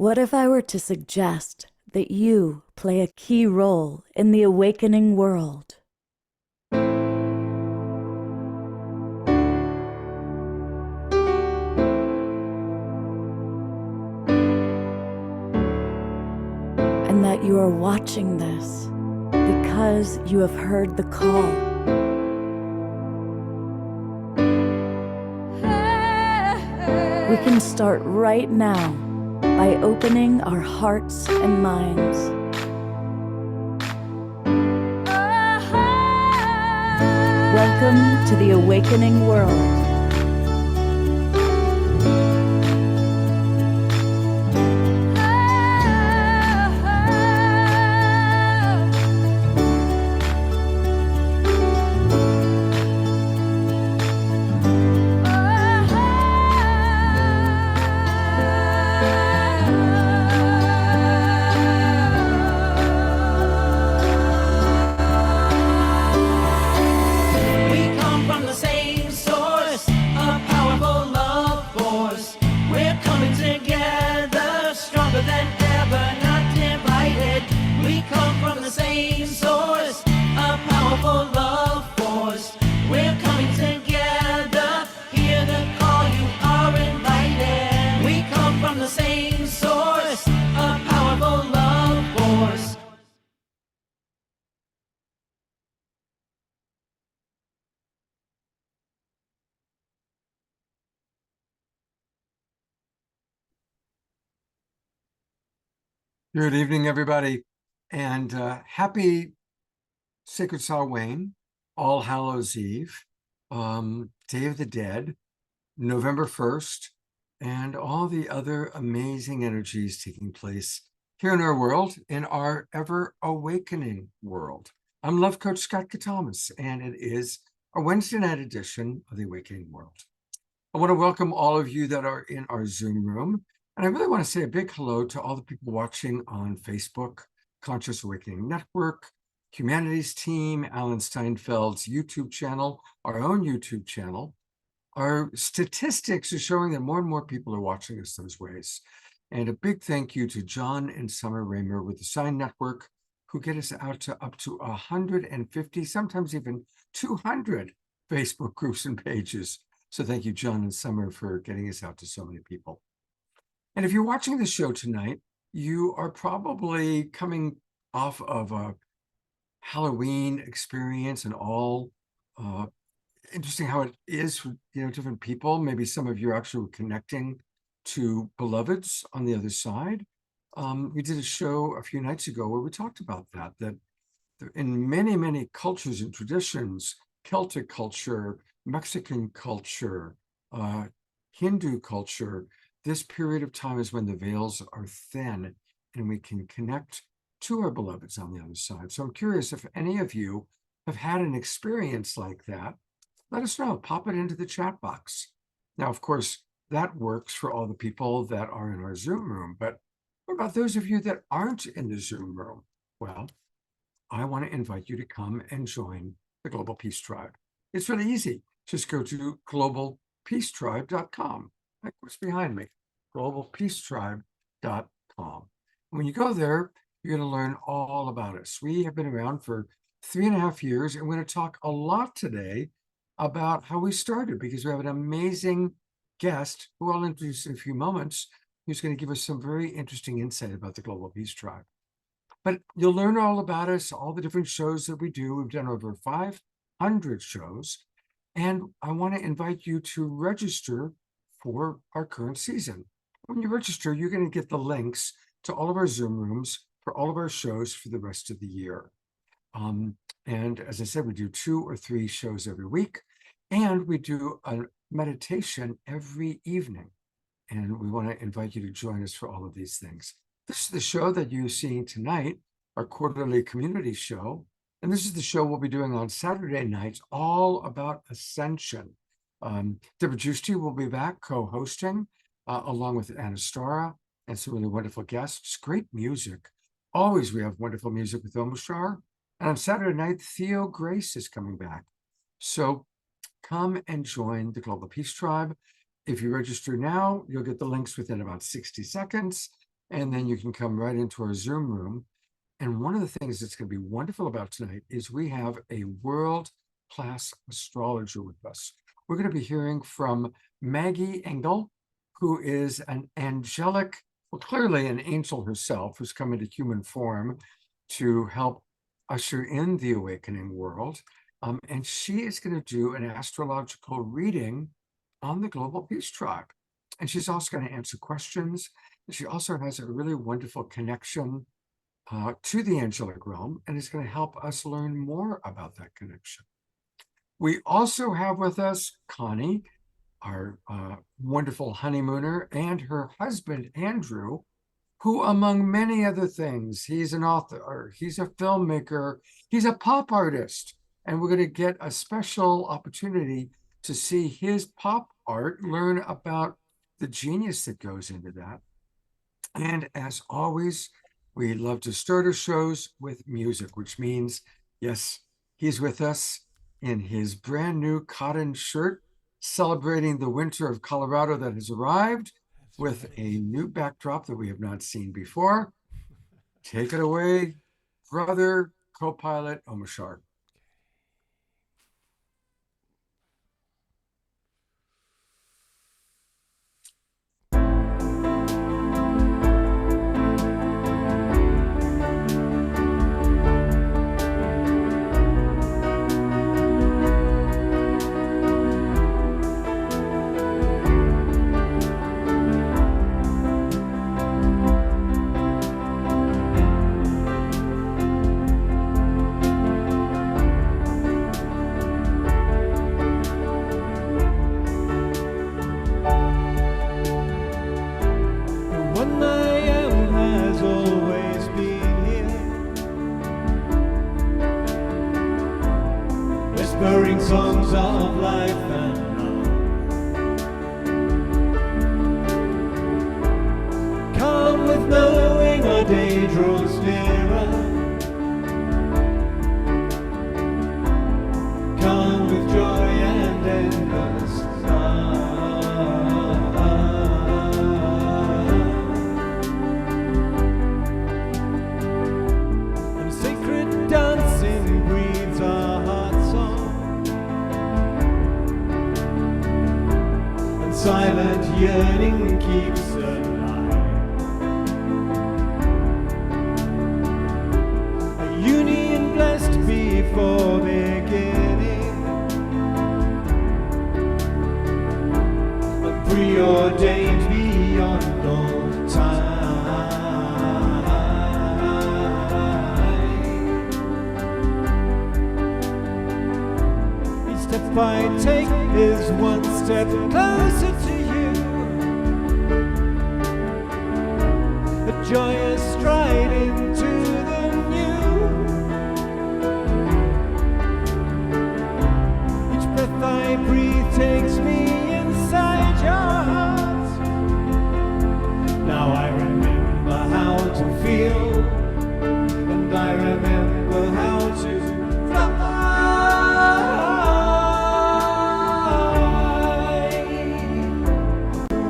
What if I were to suggest that you play a key role in the awakening world? And that you are watching this because you have heard the call. We can start right now by opening our hearts and minds. Welcome to the awakening world. Good evening, everybody, and happy Sacred Samhain, All Hallows Eve, Day of the Dead, November 1st, and all the other amazing energies taking place here in our world, in our ever-awakening world. I'm Love Coach Scott Catamas, and it is a Wednesday night edition of the Awakening World. I want to welcome all of you that are in our Zoom room. And I really want to say a big hello to all the people watching on Facebook, Conscious Awakening Network, Humanities Team, Alan Steinfeld's YouTube channel, our own YouTube channel. Our statistics are showing that more and more people are watching us those ways. And a big thank you to John and Summer Raymer with the Sign Network, who get us out to up to 150, sometimes even 200 Facebook groups and pages. So thank you, John and Summer, for getting us out to so many people. And if you're watching the show tonight, you are probably coming off of a Halloween experience and all interesting how it is for different people. Maybe some of you are actually connecting to beloveds on the other side. We did a show a few nights ago where we talked about that in many, many cultures and traditions, Celtic culture, Mexican culture, Hindu culture, this period of time is when the veils are thin and we can connect to our beloveds on the other side. So I'm curious if any of you have had an experience like that. Let us know. Pop it into the chat box. Now, of course, that works for all the people that are in our Zoom room. But what about those of you that aren't in the Zoom room? Well, I want to invite you to come and join the Global Peace Tribe. It's really easy. Just go to globalpeacetribe.com. Like what's behind me, globalpeacetribe.com. When you go there, you're going to learn all about us. We have been around for 3.5 years, and we're going to talk a lot today about how we started, because we have an amazing guest who I'll introduce in a few moments, who's going to give us some very interesting insight about the Global Peace Tribe. But you'll learn all about us, all the different shows that we do. We've done over 500 shows, and I want to invite you to register for our current season. When you register, you're going to get the links to all of our Zoom rooms for all of our shows for the rest of the year. And as I said, we do 2 or 3 shows every week, and we do a meditation every evening. And we want to invite you to join us for all of these things. This is the show that you're seeing tonight, our quarterly community show. And this is the show we'll be doing on Saturday nights, all about ascension. Deborah Giusti will be back co-hosting along with Anastara and some really wonderful guests. Great music. Always we have wonderful music with Omashar. And on Saturday night, Theo Grace is coming back. So come and join the Global Peace Tribe. If you register now, you'll get the links within about 60 seconds. and then you can come right into our Zoom room. And one of the things that's going to be wonderful about tonight is we have a world-class astrologer with us. We're going to be hearing from Maggie Engel, who is an angelic, well, clearly an angel herself, who's come into human form to help usher in the awakening world. And she is going to do an astrological reading on the Global Peace Tribe. And she's also going to answer questions. She also has a really wonderful connection to the angelic realm, and is going to help us learn more about that connection. We also have with us Connie, our wonderful honeymooner, and her husband, Andrew, who, among many other things, he's an author, he's a filmmaker, he's a pop artist, and we're going to get a special opportunity to see his pop art, learn about the genius that goes into that. And as always, we love to start our shows with music, which means, yes, he's with us in his brand new cotton shirt, celebrating the winter of Colorado that has arrived, with a new backdrop that we have not seen before. Take it away, brother, co-pilot Omashar. Songs of life and love. Come with knowing our day draws nearer. Come with joy and endless love. And sacred dancing breathes our heart song. Silent yearning keeps alive. A union blessed before beginning, and preordained beyond all time. Each step I take is one step closer to joyous stride into the new. Each breath I breathe takes me inside your heart. Now I remember how to feel, and I remember how to fly.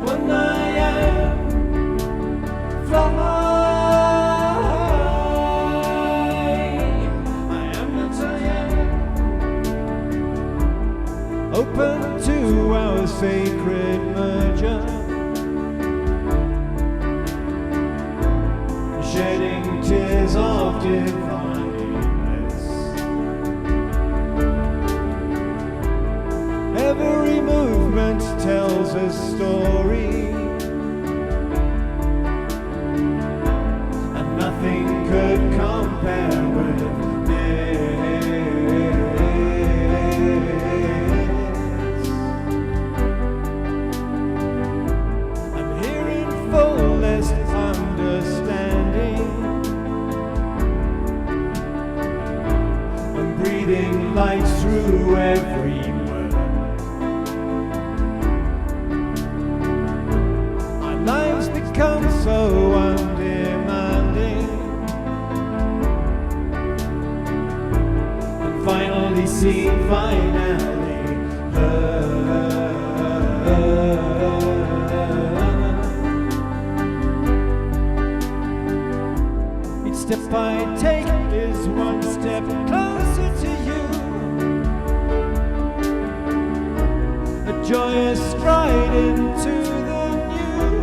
When I am fly. Open to our sacred merger, shedding tears of divine bliss. Every movement tells a story, and nothing could compare with light through every word. Our lives become so undemanding, and finally seem finally heard. step I take is one step closer to you. A joyous stride into the new.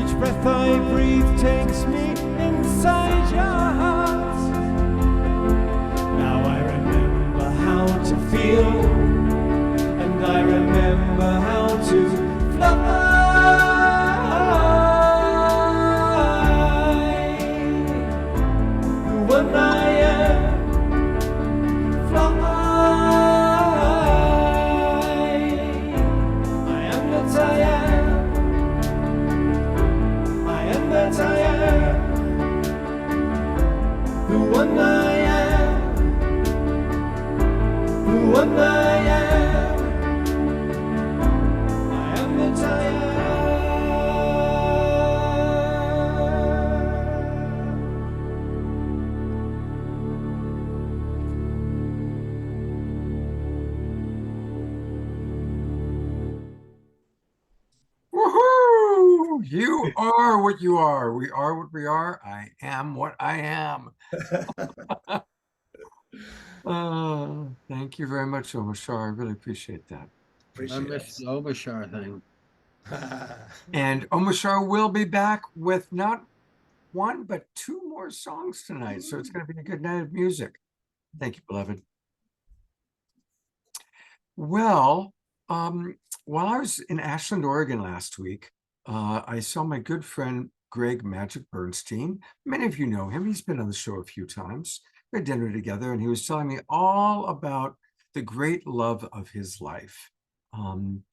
Each breath I breathe takes me inside your heart. Now I remember how to feel, and I remember how to fly. The one I am, fly. I am that I am. I am that I am. The one I am. The one I am. I am that I am. Woohoo! You are what you are. We are what we are. I am what I am. Thank you very much, Omashar. I really appreciate that. I Appreciate missed it. the Omashar thing. And Omashar will be back with not one, but two more songs tonight. So it's going to be a good night of music. Thank you, beloved. Well, while I was in Ashland, Oregon last week, I saw my good friend Greg Magic Bernstein. Many of you know him. He's been on the show a few times. We had dinner together, and he was telling me all about the great love of his life. And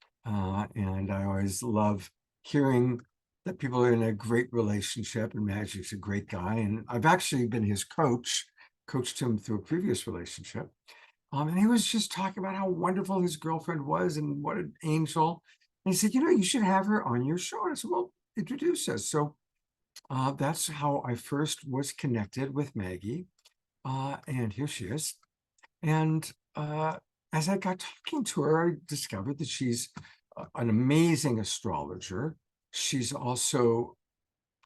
I always love hearing that people are in a great relationship, and Magic's a great guy. And I've actually been his coach, coached him through a previous relationship. And he was just talking about how wonderful his girlfriend was and what an angel. And he said, you know, you should have her on your show. And I said, well, introduce us. So that's how I first was connected with Maggie. And here she is. And as I got talking to her, I discovered that she's an amazing astrologer. She's also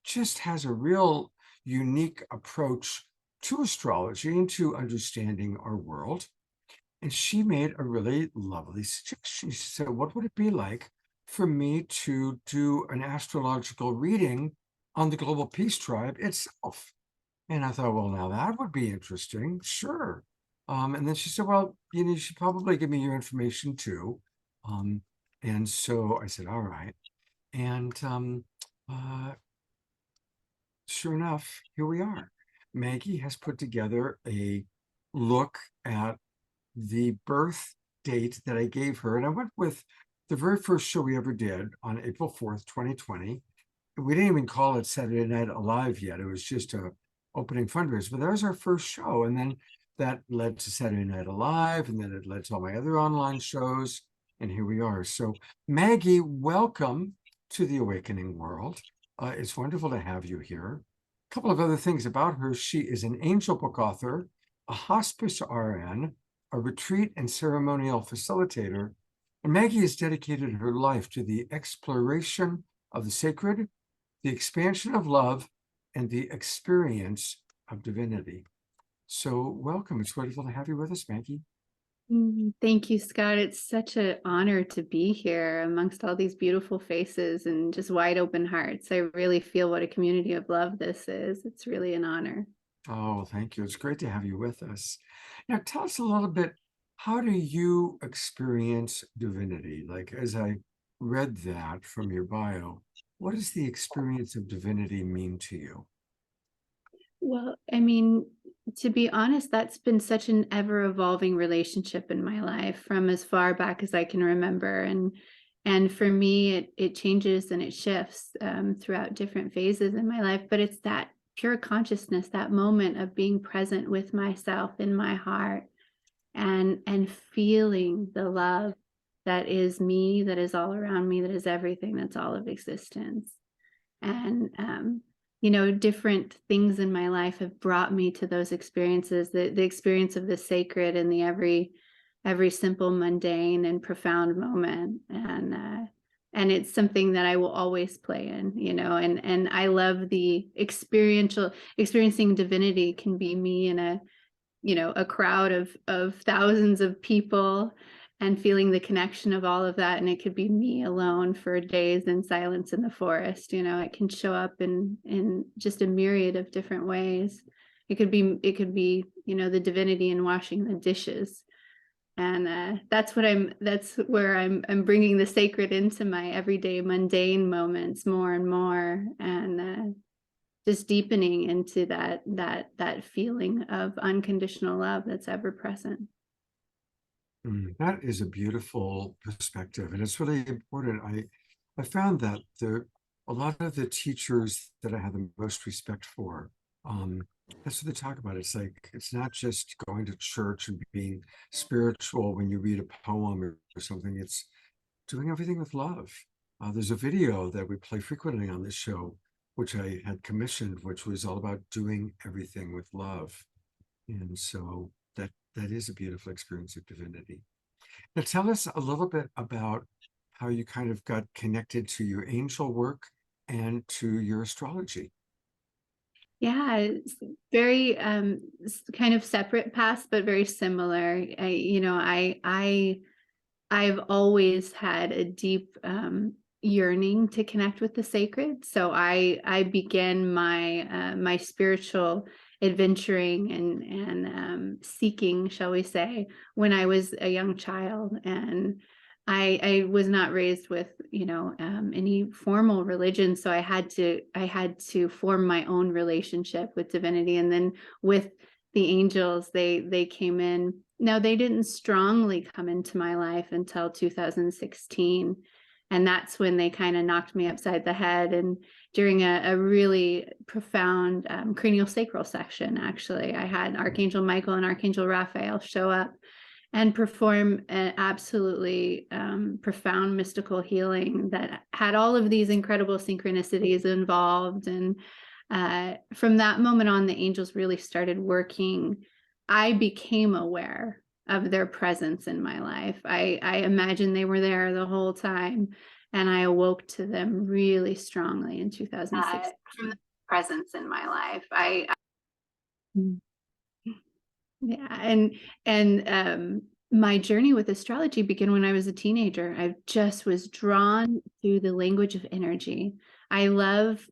just has a real unique approach to astrology and to understanding our world. And she made a really lovely suggestion. She said, what would it be like for me to do an astrological reading on the Global Peace Tribe itself? And I thought, well, now that would be interesting. Sure. And then she said, well, you know, you should probably give me your information too. And so I said, all right. And sure enough, here we are. Maggie has put together a look at the birth date that I gave her. And I went with the very first show we ever did on April 4th, 2020. We didn't even call it Saturday Night Alive yet. It was just a opening fundraiser, but that was our first show. And then that led to Saturday Night Alive, and then it led to all my other online shows. And here we are. So Maggie, welcome to the Awakening World. It's wonderful to have you here. A couple of other things about her. She is an angel book author, a hospice RN, a retreat and ceremonial facilitator. And Maggie has dedicated her life to the exploration of the sacred, the expansion of love, and the experience of divinity. So welcome. It's wonderful to have you with us, Maggie. Thank you, Scott. It's such an honor to be here amongst all these beautiful faces and just wide open hearts. I really feel what a community of love this is. It's really an honor. Oh, thank you. It's great to have you with us. Now, tell us a little bit, how do you experience divinity? Like, as I read that from your bio, what does the experience of divinity mean to you? Well, I mean, to be honest, that's been such an ever-evolving relationship in my life from as far back as I can remember. And for me, it changes and it shifts throughout different phases in my life. But it's that pure consciousness, that moment of being present with myself in my heart and feeling the love that is me, that is all around me, that is everything, that's all of existence. And you know, different things in my life have brought me to those experiences, the experience of the sacred and the every simple, mundane and profound moment. And it's something that I will always play in, you know, and I love the experiencing divinity can be me in a, you know, a crowd of thousands of people and feeling the connection of all of that. And it could be me alone for days in silence in the forest. You know, it can show up in just a myriad of different ways. It could be, you know, the divinity in washing the dishes. And that's where I'm bringing the sacred into my everyday mundane moments more and more, and just deepening into that feeling of unconditional love that's ever present. That is a beautiful perspective, and it's really important. I found that a lot of the teachers that I have the most respect for, that's what they talk about. It's like, it's not just going to church and being spiritual when you read a poem or something. It's doing everything with love. There's a video that we play frequently on this show, which I had commissioned, which was all about doing everything with love. And so that is a beautiful experience of divinity. Now tell us a little bit about how you kind of got connected to your angel work and to your astrology. Yeah, it's very kind of separate paths, but very similar. I've always had a deep yearning to connect with the sacred. So I began my spiritual adventuring and seeking, shall we say, when I was a young child. And I was not raised with, you know, any formal religion, so I had to form my own relationship with divinity. And then with the angels, they came in. Now, they didn't strongly come into my life until 2016. And that's when they kind of knocked me upside the head. And during a really profound cranial sacral section, actually, I had Archangel Michael and Archangel Raphael show up and perform an absolutely profound mystical healing that had all of these incredible synchronicities involved. And from that moment on, the angels really started working. I became aware of their presence in my life. I imagine they were there the whole time, and I awoke to them really strongly in 2006. From the presence in my life, yeah, and my journey with astrology began when I was a teenager. I just was drawn to the language of energy. I love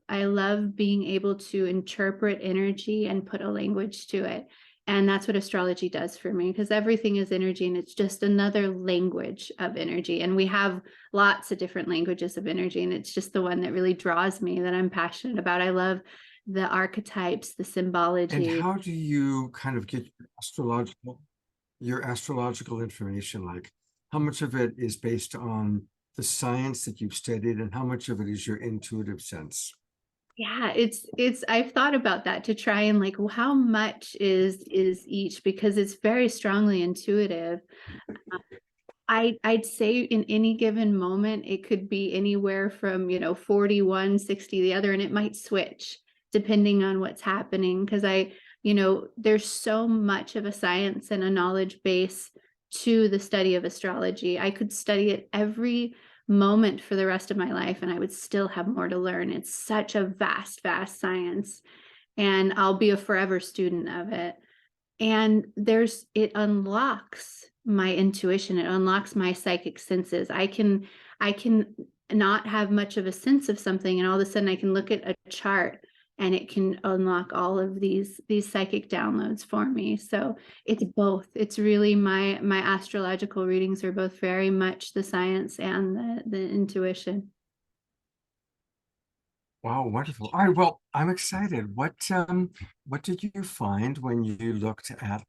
being able to interpret energy and put a language to it. And that's what astrology does for me, because everything is energy, and it's just another language of energy. And we have lots of different languages of energy, and it's just the one that really draws me, that I'm passionate about. I love the archetypes, the symbology. And how do you kind of get your astrological information? Like, how much of it is based on the science that you've studied, and how much of it is your intuitive sense? Yeah, I've thought about that, to try and like, well, how much is each, because it's very strongly intuitive. I'd say in any given moment, it could be anywhere from, you know, 41, 60 the other, and it might switch depending on what's happening. Because you know, there's so much of a science and a knowledge base to the study of astrology. I could study it every moment for the rest of my life, and I would still have more to learn. It's such a vast science, and I'll be a forever student of it. And it unlocks my intuition. It unlocks my psychic senses. I can not have much of a sense of something, and all of a sudden I can look at a chart, and it can unlock all of these psychic downloads for me. So it's both. It's really my astrological readings are both very much the science and the intuition. Wow, wonderful. All right, well, I'm excited. What did you find when you looked at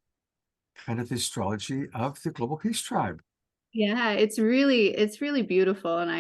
kind of the astrology of the Global Peace Tribe? Yeah, it's really beautiful. And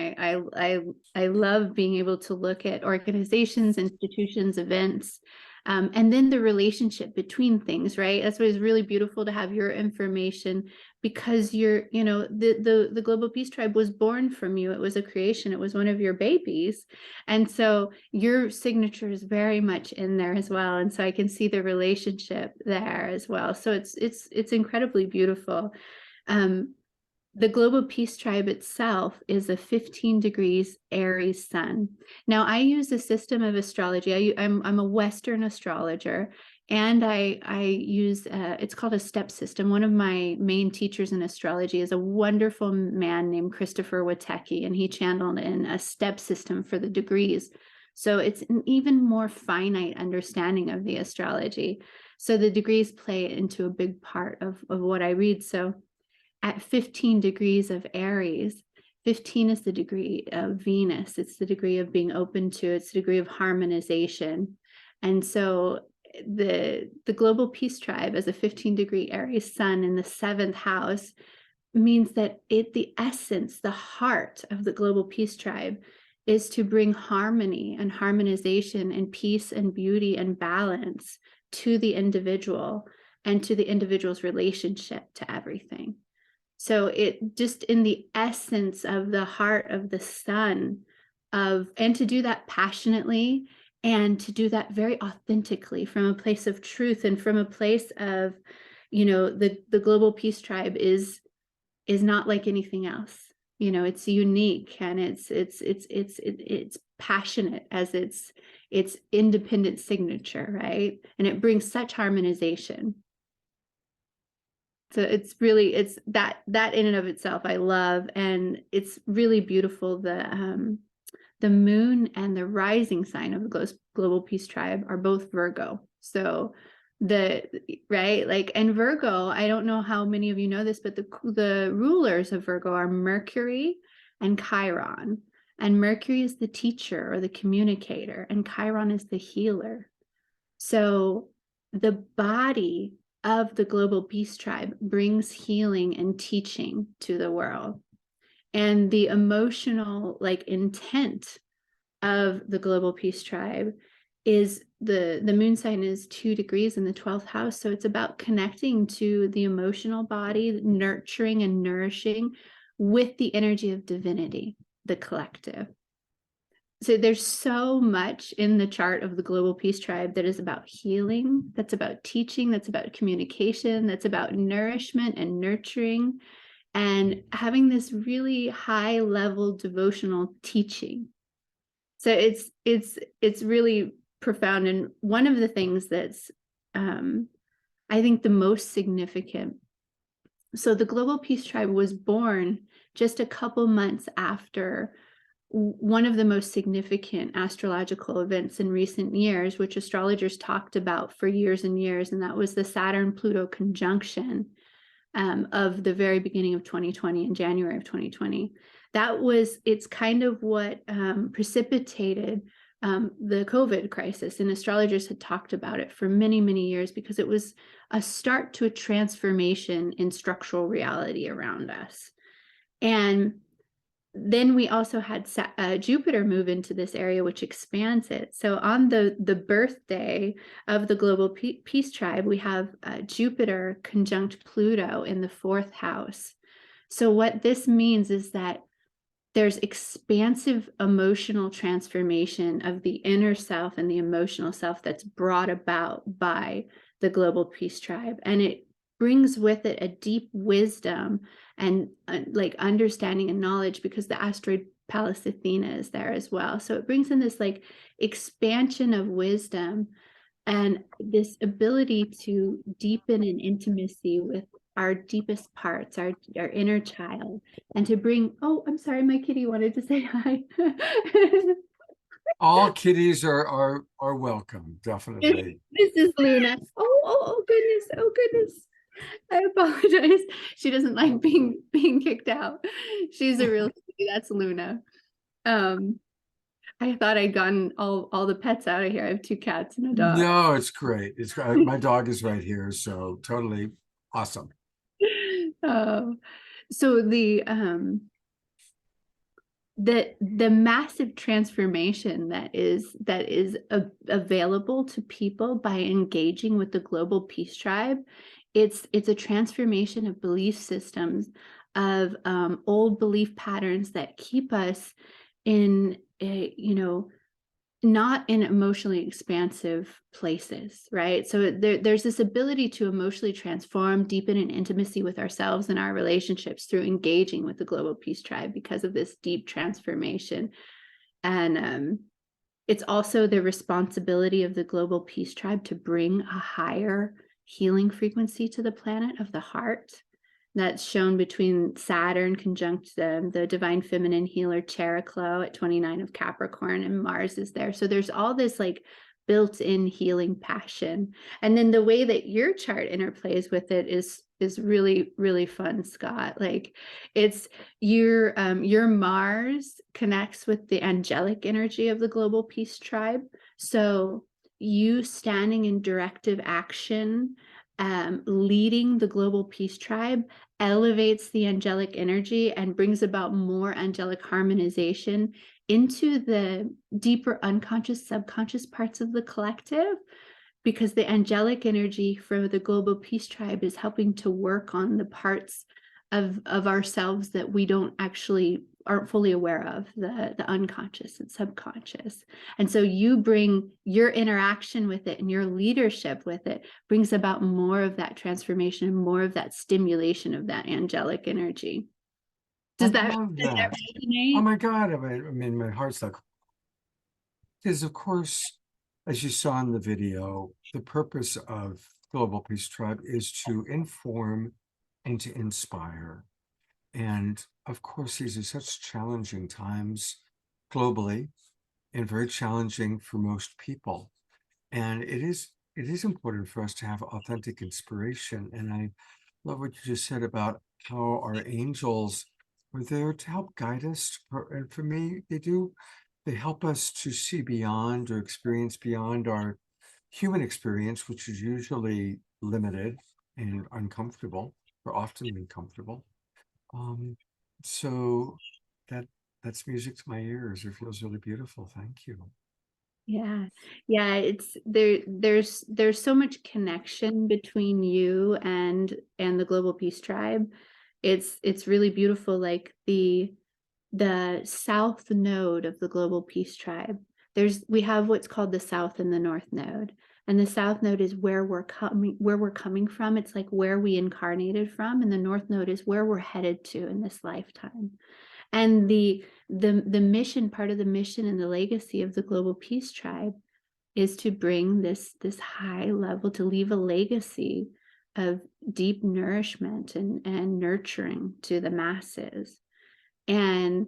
I love being able to look at organizations, institutions, events, and then the relationship between things, right? That's what is really beautiful, to have your information, because you're, you know, the Global Peace Tribe was born from you. It was a creation. It was one of your babies. And so your signature is very much in there as well. And so I can see the relationship there as well. So it's incredibly beautiful. The global peace tribe itself is a 15 degrees Aries sun. Now, I use a system of astrology. I'm a Western astrologer, and I use it's called a step system. One of my main teachers in astrology is a wonderful man named Christopher Witecki, and he channeled in a step system for the degrees. So it's an even more finite understanding of the astrology. So the degrees play into a big part of what I read. So at 15 degrees of Aries, 15 is the degree of Venus. It's the degree of being open to, it's the degree of harmonization. And so the global peace tribe as a 15-degree Aries sun in the 7th house means that the essence, the heart of the global peace tribe is to bring harmony and harmonization and peace and beauty and balance to the individual and to the individual's relationship to everything. So it just in the essence of the heart of the sun and to do that passionately and to do that very authentically from a place of truth and from a place of, the global peace tribe is not like anything else. It's unique and it's passionate as its independent signature, right? And it brings such harmonization. So it's that in and of itself I love, and it's really beautiful. The moon and the rising sign of the global peace tribe are both Virgo. So and Virgo, I don't know how many of you know this, but the rulers of Virgo are Mercury and Chiron. And Mercury is the teacher or the communicator, and Chiron is the healer. So the body of the global peace tribe brings healing and teaching to the world. And the emotional intent of the global peace tribe is the moon sign is 2 degrees in the 12th house. So it's about connecting to the emotional body, nurturing and nourishing with the energy of divinity, the collective. So there's so much in the chart of the global peace tribe that is about healing, that's about teaching, that's about communication, that's about nourishment and nurturing, and having this really high level devotional teaching. So it's really profound. And one of the things that's I think the most significant. So the global peace tribe was born just a couple months after one of the most significant astrological events in recent years, which astrologers talked about for years and years, and that was the Saturn-Pluto conjunction of the very beginning of 2020, in January of 2020. It's kind of what precipitated the COVID crisis, and astrologers had talked about it for many, many years because it was a start to a transformation in structural reality around us. And then we also had Jupiter move into this area, which expands it. So on the birthday of the global peace tribe, we have Jupiter conjunct Pluto in the 4th house. So what this means is that there's expansive emotional transformation of the inner self and the emotional self that's brought about by the global peace tribe. And it brings with it a deep wisdom and understanding and knowledge, because the asteroid Pallas Athena is there as well. So it brings in this expansion of wisdom and this ability to deepen in intimacy with our deepest parts, our inner child, and to bring, oh, I'm sorry, my kitty wanted to say hi. All kitties are welcome, definitely. This is Luna. Oh goodness. I apologize. She doesn't like being kicked out. She's a real kitty. That's Luna. I thought I'd gotten all the pets out of here. I have 2 cats and a dog. No, it's great. It's my dog is right here, so totally awesome. So the massive transformation that is available to people by engaging with the global peace tribe, it's a transformation of belief systems, of old belief patterns that keep us in not in emotionally expansive places, right? So there's this ability to emotionally transform, deepen in intimacy with ourselves and our relationships through engaging with the Global Peace Tribe because of this deep transformation. And it's also the responsibility of the Global Peace Tribe to bring a higher healing frequency to the planet of the heart. That's shown between Saturn conjunct the divine feminine healer Chariklo at 29 of Capricorn, and Mars is there. So there's all this like built-in healing passion. And then the way that your chart interplays with it is really, really fun, Scott. Like it's your Mars connects with the angelic energy of the Global Peace Tribe. So you standing in directive action, leading the Global Peace Tribe elevates the angelic energy and brings about more angelic harmonization into the deeper unconscious, subconscious parts of the collective, because the angelic energy for the Global Peace Tribe is helping to work on the parts of ourselves that we aren't fully aware of, the unconscious and subconscious. And so you bring your interaction with it and your leadership with it brings about more of that transformation and more of that stimulation of that angelic energy. Does that resonate? Oh my God, I mean, my heart's like, because of course, as you saw in the video, the purpose of Global Peace Tribe is to inform and to inspire. And of course, these are such challenging times globally and very challenging for most people. And it is important for us to have authentic inspiration. And I love what you just said about how our angels were there to help guide us. And for me, they help us to see beyond or experience beyond our human experience, which is usually limited and uncomfortable, or often uncomfortable. So that's music to my ears. It feels really beautiful. Thank you. Yeah. It's there's so much connection between you and the Global Peace Tribe. It's really beautiful. Like the south node of the Global Peace Tribe. We have what's called the south and the north node. And the south node is where we're coming from. It's like where we incarnated from. And the north node is where we're headed to in this lifetime. And the mission, part of the mission and the legacy of the Global Peace Tribe is to bring this high level, to leave a legacy of deep nourishment and nurturing to the masses. And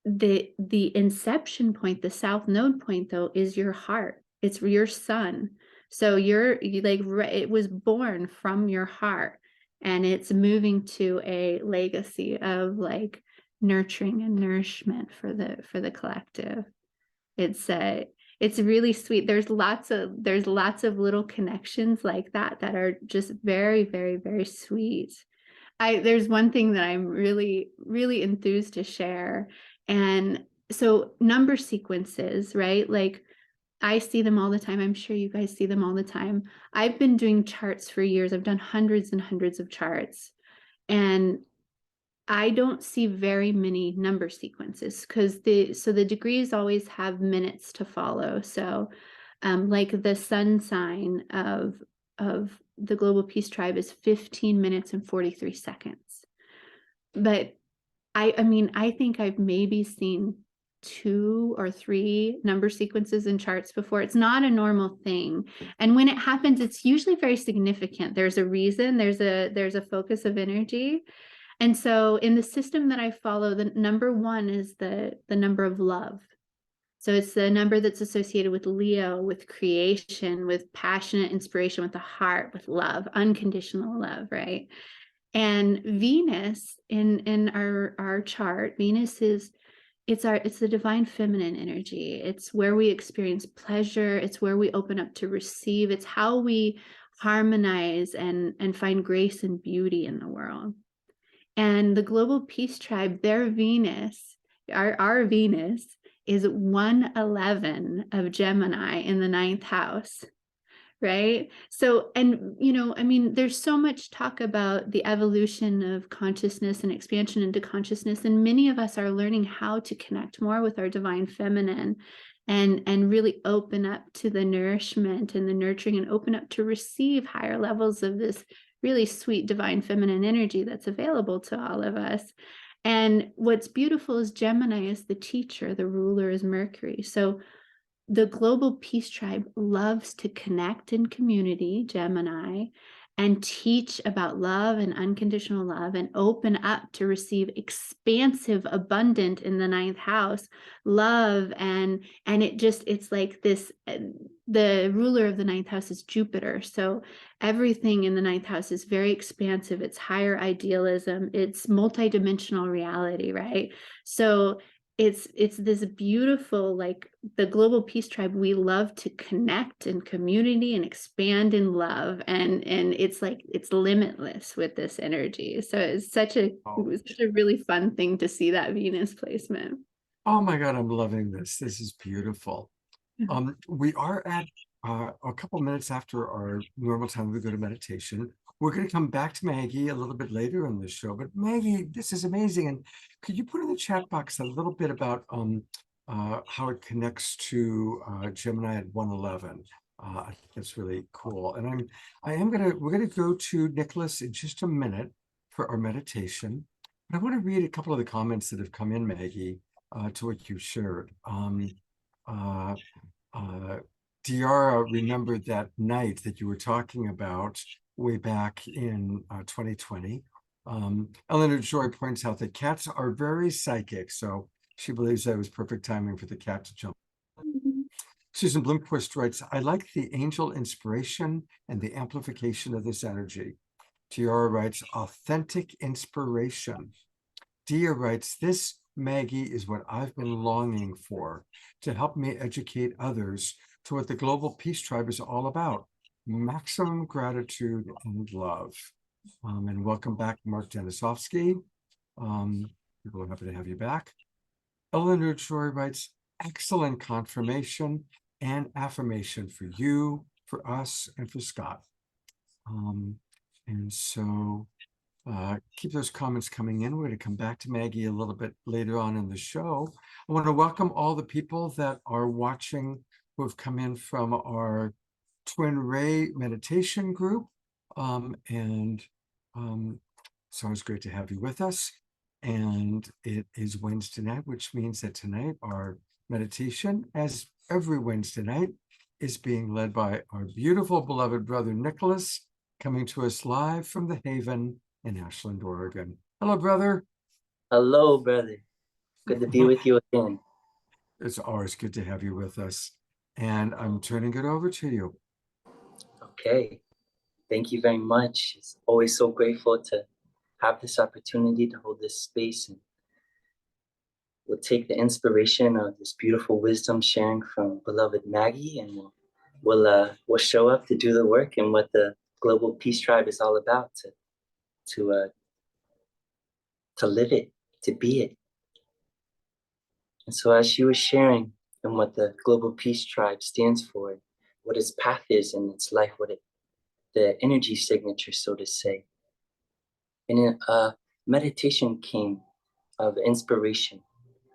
the inception point, the south node point, though, is your heart. It's your sun. So it was born from your heart, and it's moving to a legacy of like nurturing and nourishment for the collective. It's really sweet. There's lots of little connections like that are just very, very, very sweet. There's one thing that I'm really, really enthused to share. And so number sequences, right? Like I see them all the time. I'm sure you guys see them all the time. I've been doing charts for years. I've done hundreds and hundreds of charts. And I don't see very many number sequences because the degrees always have minutes to follow. So like the sun sign of the Global Peace Tribe is 15 minutes and 43 seconds. But I think I've maybe seen 2 or 3 number sequences in charts before. It's not a normal thing. And when it happens, it's usually very significant. There's a reason, there's a focus of energy. And so in the system that I follow, the number 1 is the number of love. So it's the number that's associated with Leo, with creation, with passionate inspiration, with the heart, with love, unconditional love, right? And Venus in our chart, Venus it's the divine feminine energy. It's where we experience pleasure. It's where we open up to receive. It's how we harmonize and find grace and beauty in the world. And the Global Peace Tribe, their Venus, our Venus, is 111 of Gemini in the 9th house, right? So, and, there's so much talk about the evolution of consciousness and expansion into consciousness, and many of us are learning how to connect more with our divine feminine. and really open up to the nourishment and the nurturing, and open up to receive higher levels of this really sweet divine feminine energy that's available to all of us. And what's beautiful is Gemini is the teacher, the ruler is Mercury. So the global peace tribe loves to connect in community, Gemini, and teach about love and unconditional love, and open up to receive expansive, abundant in the ninth house love. And it's like this, the ruler of the ninth house is Jupiter. So everything in the ninth house is very expansive. It's higher idealism. It's multidimensional reality, right? So it's this beautiful, like the global peace tribe, we love to connect in community and expand in love, and it's like it's limitless with this energy. So it's such a really fun thing to see that Venus placement. Oh my God, I'm loving this. This is beautiful. We are at a couple minutes after our normal time we go to meditation. We're going to come back to Maggie a little bit later in the show, but Maggie, this is amazing. And could you put in the chat box a little bit about how it connects to Gemini at 111? I think that's really cool. And we're gonna go to Nicholas in just a minute for our meditation. But I want to read a couple of the comments that have come in, Maggie, to what you shared. Diara remembered that night that you were talking about way back in 2020. Eleanor Joy points out that cats are very psychic, so she believes that it was perfect timing for the cat to jump. Susan Bloomquist writes, I like the angel inspiration and the amplification of this energy. Tiara writes, authentic inspiration. Dia writes, this, Maggie, is what I've been longing for, to help me educate others to what the global peace tribe is all about. Maximum gratitude and love. And welcome back, Mark Denisovsky. People are happy to have you back. Eleanor Joy writes, excellent confirmation and affirmation for you, for us, and for Scott. And so keep those comments coming in. We're going to come back to Maggie a little bit later on in the show. I want to welcome all the people that are watching who have come in from our Twin Ray meditation group. It's always great to have you with us. And it is Wednesday night, which means that tonight our meditation, as every Wednesday night, is being led by our beautiful beloved brother Nicholas, coming to us live from the Haven in Ashland, Oregon. Hello, brother. Hello, brother. Good to be with you again. It's always good to have you with us. And I'm turning it over to you. Okay. Thank you very much. It's always so grateful to have this opportunity to hold this space. And we'll take the inspiration of this beautiful wisdom sharing from beloved Maggie, and we'll show up to do the work and what the global peace tribe is all about, to live it, to be it. And so as she was sharing and what the global peace tribe stands for, what its path is in its life, the energy signature, so to say. And a meditation came of inspiration.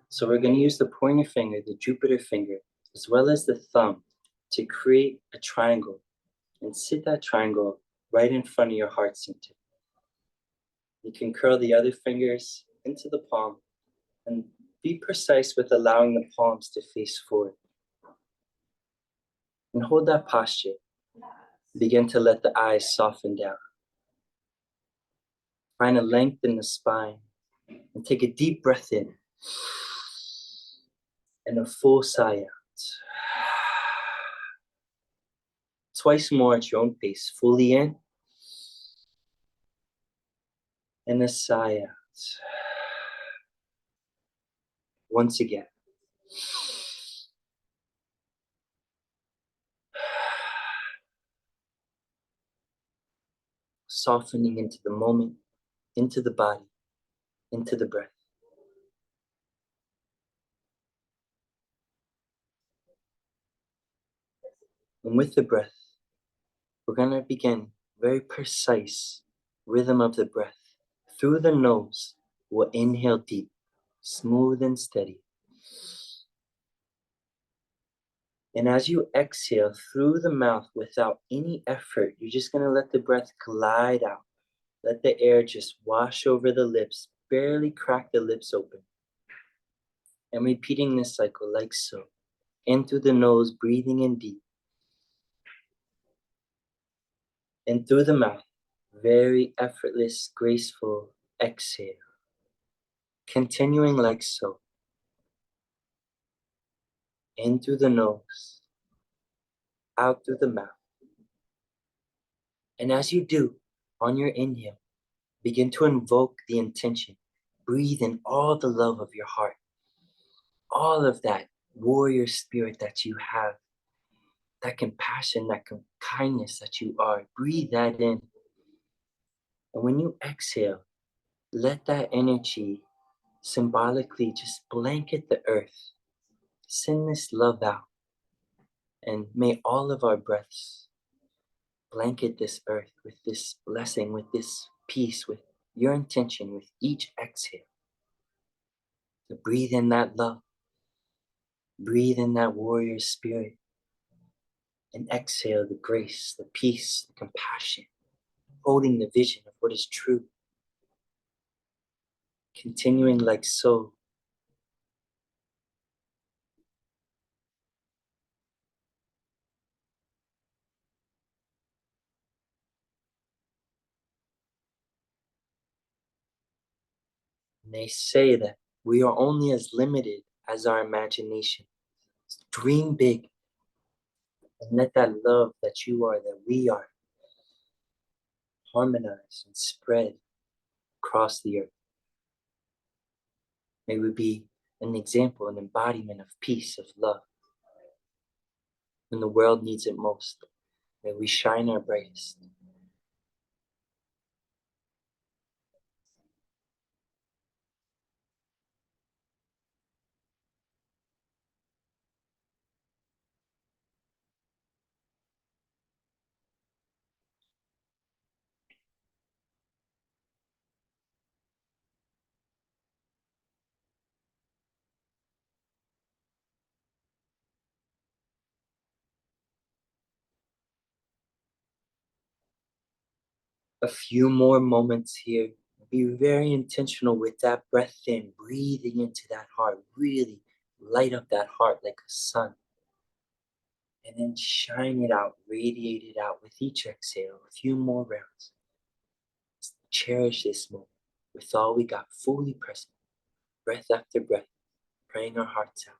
So we're going to use the pointer finger, the Jupiter finger, as well as the thumb to create a triangle, and sit that triangle right in front of your heart center. You can curl the other fingers into the palm and be precise with allowing the palms to face forward. And hold that posture. Begin to let the eyes soften down. Find a length in the spine and take a deep breath in and a full sigh out. Twice more at your own pace, fully in and a sigh out. Once again. Softening into the moment, into the body, into the breath. And with the breath, we're going to begin very precise rhythm of the breath. Through the nose, we'll inhale deep, smooth and steady. And as you exhale through the mouth without any effort, you're just going to let the breath glide out. Let the air just wash over the lips, barely crack the lips open. And repeating this cycle like so. In through the nose, breathing in deep. And through the mouth, very effortless, graceful exhale. Continuing like so. In through the nose, out through the mouth. And as you do, on your inhale, begin to invoke the intention. Breathe in all the love of your heart. All of that warrior spirit that you have. That compassion, that kindness that you are. Breathe that in. And when you exhale, let that energy symbolically just blanket the earth. Send this love out. And may all of our breaths blanket this earth with this blessing, with this peace, with your intention, with each exhale. To breathe in that love. Breathe in that warrior spirit. And exhale the grace, the peace, the compassion. Holding the vision of what is true. Continuing like so. And they say that we are only as limited as our imagination. Dream big. And let that love that you are, that we are, harmonize and spread across the earth. May we be an example, an embodiment of peace, of love. When the world needs it most, may we shine our brightest. A few more moments here. Be very intentional with that breath in, breathing into that heart. Really light up that heart like a sun. And then shine it out, radiate it out with each exhale. A few more rounds. Cherish this moment with all we got, fully present. Breath after breath, praying our hearts out.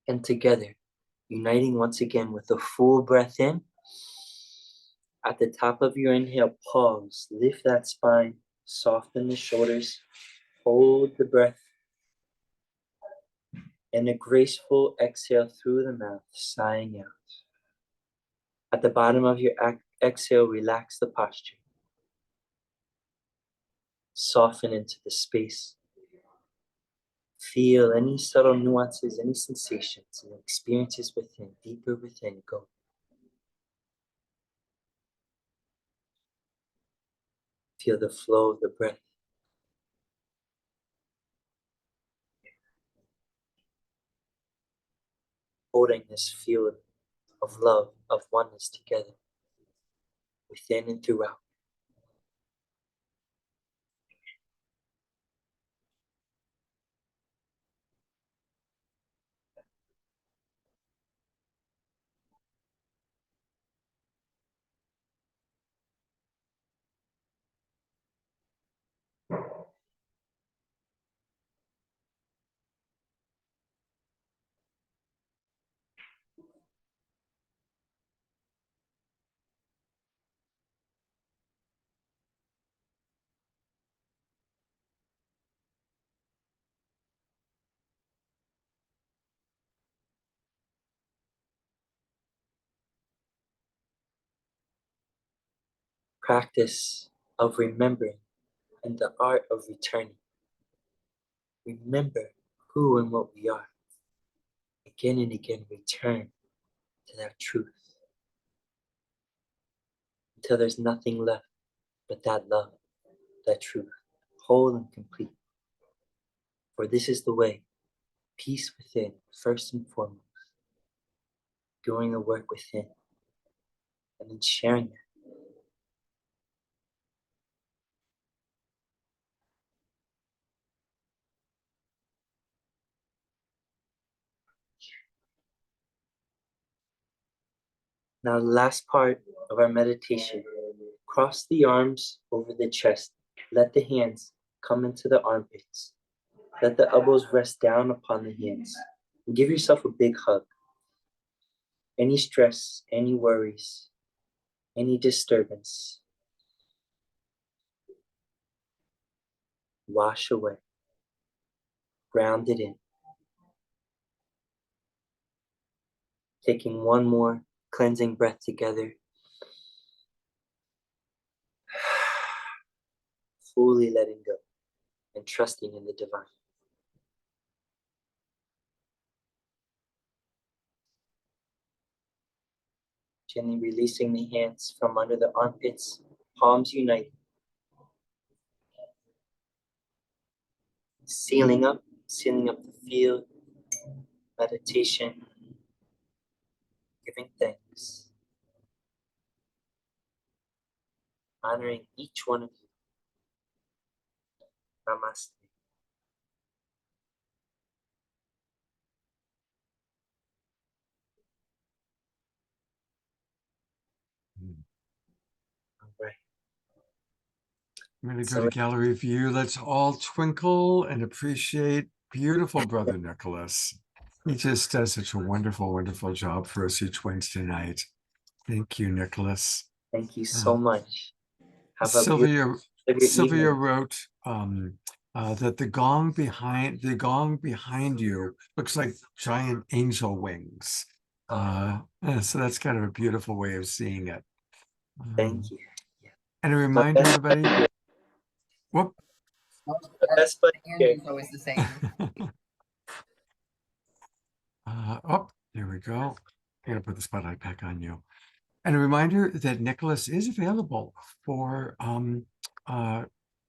And together, uniting once again with a full breath in. At the top of your inhale, pause, lift that spine, soften the shoulders, hold the breath, and a graceful exhale through the mouth, sighing out. At the bottom of your exhale, relax the posture. Soften into the space. Feel any subtle nuances, any sensations and experiences within, deeper within. Go. Feel the flow of the breath. Holding this field of love, of oneness together, within and throughout. practice of remembering and the art of returning. Remember who and what we are. Again and again, return to that truth until there's nothing left but that love, that truth, whole and complete. For this is the way, peace within, first and foremost, doing the work within, and then sharing it. Now, the last part of our meditation, cross the arms over the chest. Let the hands come into the armpits. Let the elbows rest down upon the hands. And give yourself a big hug. Any stress, any worries, any disturbance, wash away. Ground it in. Taking one more cleansing breath together. Fully letting go and trusting in the divine. Gently releasing the hands from under the armpits, palms unite. Sealing up the field, meditation, giving thanks, honoring each one of you. Namaste. All right. I'm going to go to gallery view. Let's all twinkle and appreciate beautiful brother Nicholas. He just does such a wonderful, wonderful job for us each Wednesday night. Thank you, Nicholas. Thank you so much. Have a Sylvia evening. wrote that the gong behind you looks like giant angel wings. So that's kind of a beautiful way of seeing it. Thank you. And a reminder, everybody. Whoop. The best buddy here. Andrew's always the same. Oh, there we go. I'm gonna put the spotlight back on you. And a reminder that Nicholas is available for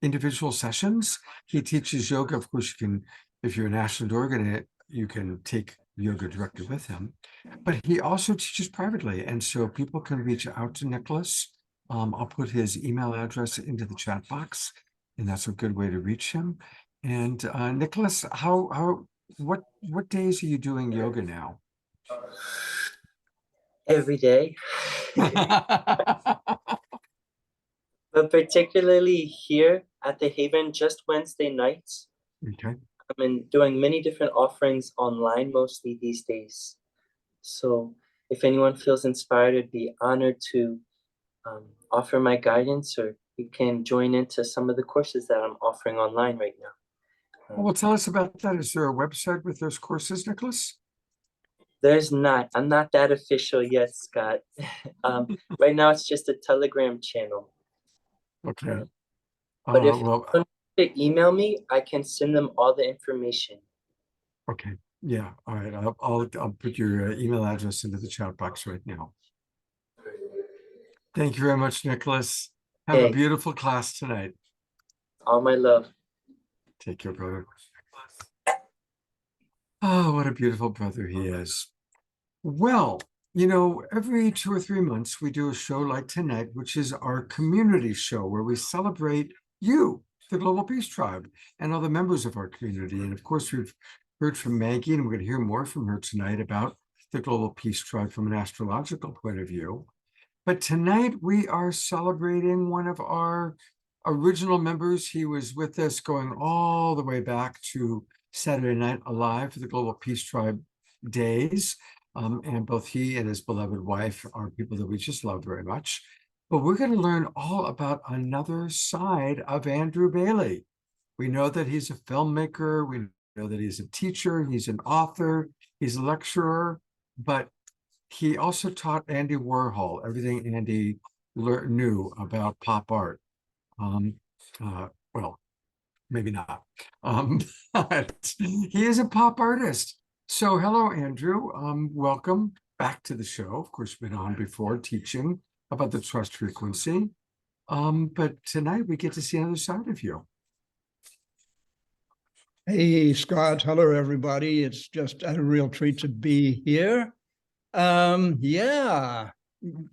individual sessions. He teaches yoga. Of course, you can, if you're a national Oregon, you can take yoga directly with him. But he also teaches privately, and so people can reach out to Nicholas. I'll put his email address into the chat box, and that's a good way to reach him. And Nicholas, what days are you doing yoga now? Every day. But particularly here at the Haven, just Wednesday nights. Okay. I'm doing many different offerings online mostly these days. So if anyone feels inspired, I'd be honored to offer my guidance, or you can join into some of the courses that I'm offering online right now. Well, tell us about that. Is there a website with those courses, Nicholas? There's not. I'm not that official yet, Scott. Right now, it's just a Telegram channel. Okay. But if Well, you want to email me, I can send them all the information. okay. Yeah. All right. I'll put your email address into the chat box right now. Thank you very much, Nicholas. Have a beautiful class tonight. All my love. Take care, brother. Oh, what a beautiful brother he is. Well, you know, every 2 or 3 months, we do a show like tonight, which is our community show where we celebrate you, the Global Peace Tribe, and all the members of our community. And of course, we've heard from Maggie, and we're going to hear more from her tonight about the Global Peace Tribe from an astrological point of view. But tonight, we are celebrating one of our original members. He was with us going all the way back to Saturday Night Alive for the Global Peace Tribe days. And both he and his beloved wife are people that we just love very much. But we're going to learn all about another side of Andrew Bailey. We know that he's a filmmaker. We know that he's a teacher. He's an author. He's a lecturer. But he also taught Andy Warhol everything Andy knew about pop art. Well, maybe not. But he is a pop artist. So hello, Andrew. Welcome back to the show. Of course, you've been on before teaching about the trust frequency. But tonight we get to see another side of you. Hey, Scott. Hello, everybody. It's just a real treat to be here. Yeah,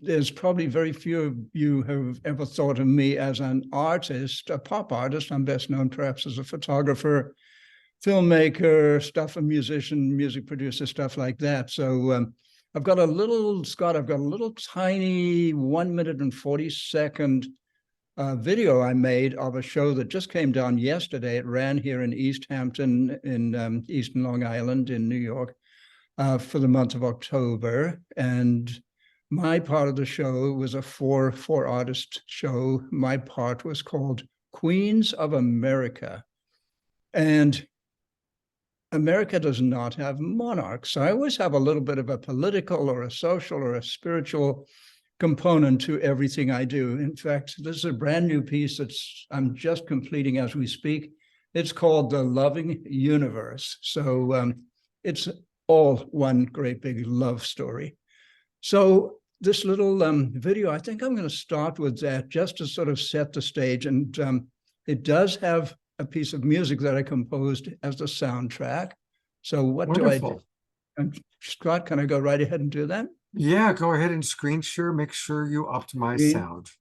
there's probably very few of you have ever thought of me as an artist, a pop artist. I'm best known perhaps as a photographer, filmmaker, a musician, music producer, stuff like that. So I've got a little tiny 1 minute and 40-second video I made of a show that just came down yesterday. It ran here in East Hampton in Eastern Long Island in New York for the month of October. And my part of the show was a four artist show. My part was called Queens of America. And America does not have monarchs. So I always have a little bit of a political or a social or a spiritual component to everything I do. In fact, this is a brand new piece I'm just completing as we speak. It's called The Loving Universe. So it's all one great big love story. So this little video, I think I'm going to start with that just to sort of set the stage. And it does have a piece of music that I composed as the soundtrack. So what Wonderful. do I do? And Scott, can I go right ahead and do that? Yeah, go ahead and screen share. Make sure you optimize sound.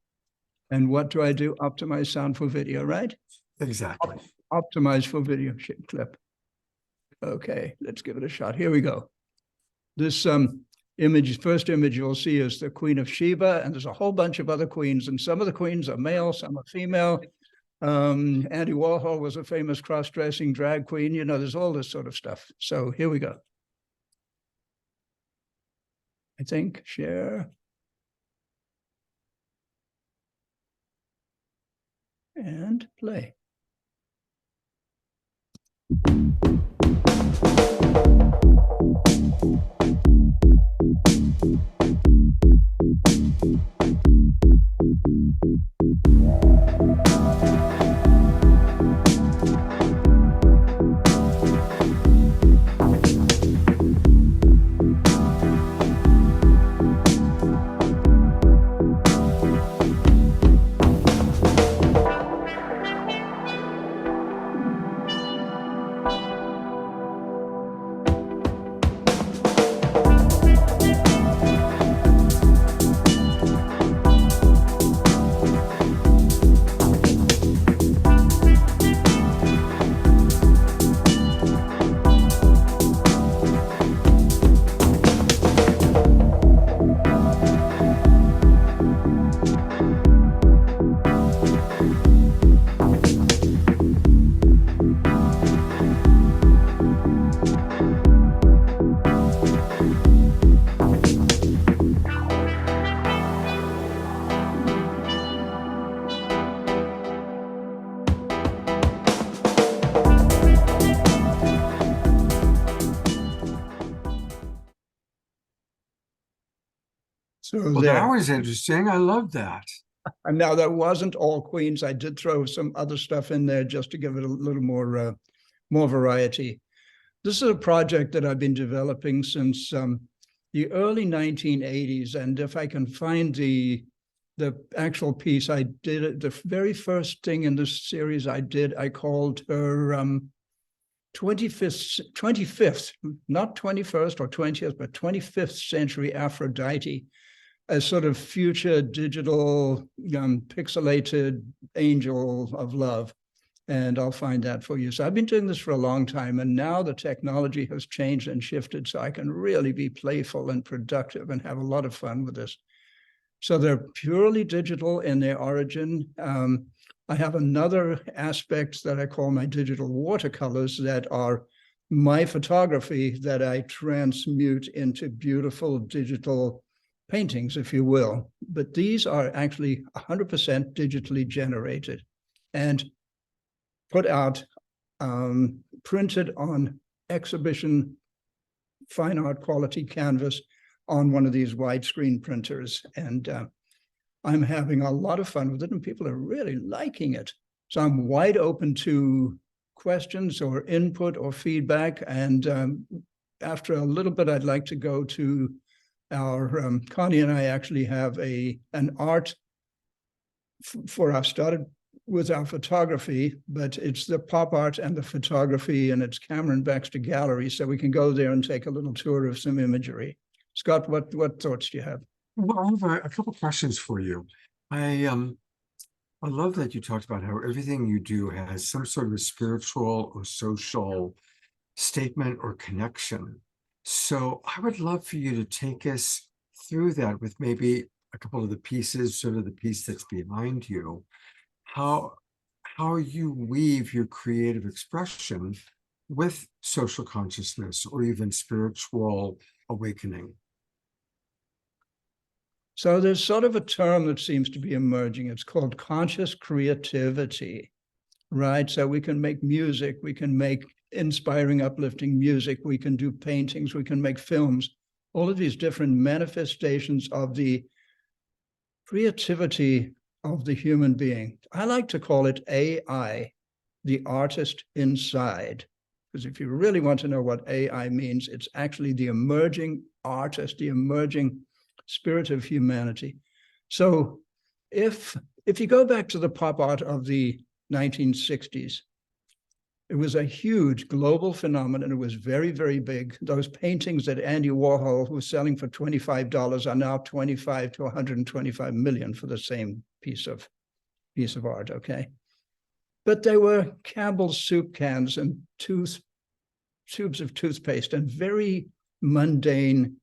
And what do I do? Optimize sound for video, right? Exactly. Optimize for video clip. Okay, let's give it a shot. Here we go. This first image you'll see is the Queen of Sheba, and there's a whole bunch of other queens, and some of the queens are male, some are female. Andy Warhol was a famous cross-dressing drag queen. You know, there's all this sort of stuff. So here we go. I think, share. And play. So Well, that was interesting. I love that. And now that wasn't all queens. I did throw some other stuff in there just to give it a little more variety. This is a project that I've been developing since the early 1980s. And if I can find the actual piece, I did it. The very first thing in this series I called her 25th, not 21st or 20th, but 25th century Aphrodite, a sort of future digital pixelated angel of love. And I'll find that for you. So I've been doing this for a long time, and now the technology has changed and shifted, so I can really be playful and productive and have a lot of fun with this. So they're purely digital in their origin. I have another aspect that I call my digital watercolors that are my photography that I transmute into beautiful digital paintings, if you will. But these are actually 100% digitally generated and put out, printed on exhibition fine art quality canvas on one of these widescreen printers. And I'm having a lot of fun with it, and people are really liking it. So I'm wide open to questions or input or feedback. And after a little bit, I'd like to go to our Connie and I actually have an art for us. Started with our photography, but it's the pop art and the photography, and it's Cameron Baxter Gallery, so we can go there and take a little tour of some imagery. Scott, what thoughts do you have? Well, I have a couple questions for you. I love that you talked about how everything you do has some sort of a spiritual or social statement or connection. So I would love for you to take us through that with maybe a couple of the pieces, sort of the piece that's behind you, how you weave your creative expression with social consciousness or even spiritual awakening. So there's sort of a term that seems to be emerging. It's called conscious creativity, right? So we can make music, we can make inspiring, uplifting music, we can do paintings, we can make films, all of these different manifestations of the creativity of the human being. I like to call it AI, the artist inside, because if you really want to know what AI means, it's actually the emerging artist, the emerging spirit of humanity. So if you go back to the pop art of the 1960s, it was a huge global phenomenon. It was very, very big. Those paintings that Andy Warhol was selling for $25 are now 25 to 125 million for the same piece of art, okay? But they were Campbell's soup cans and tubes of toothpaste and very mundane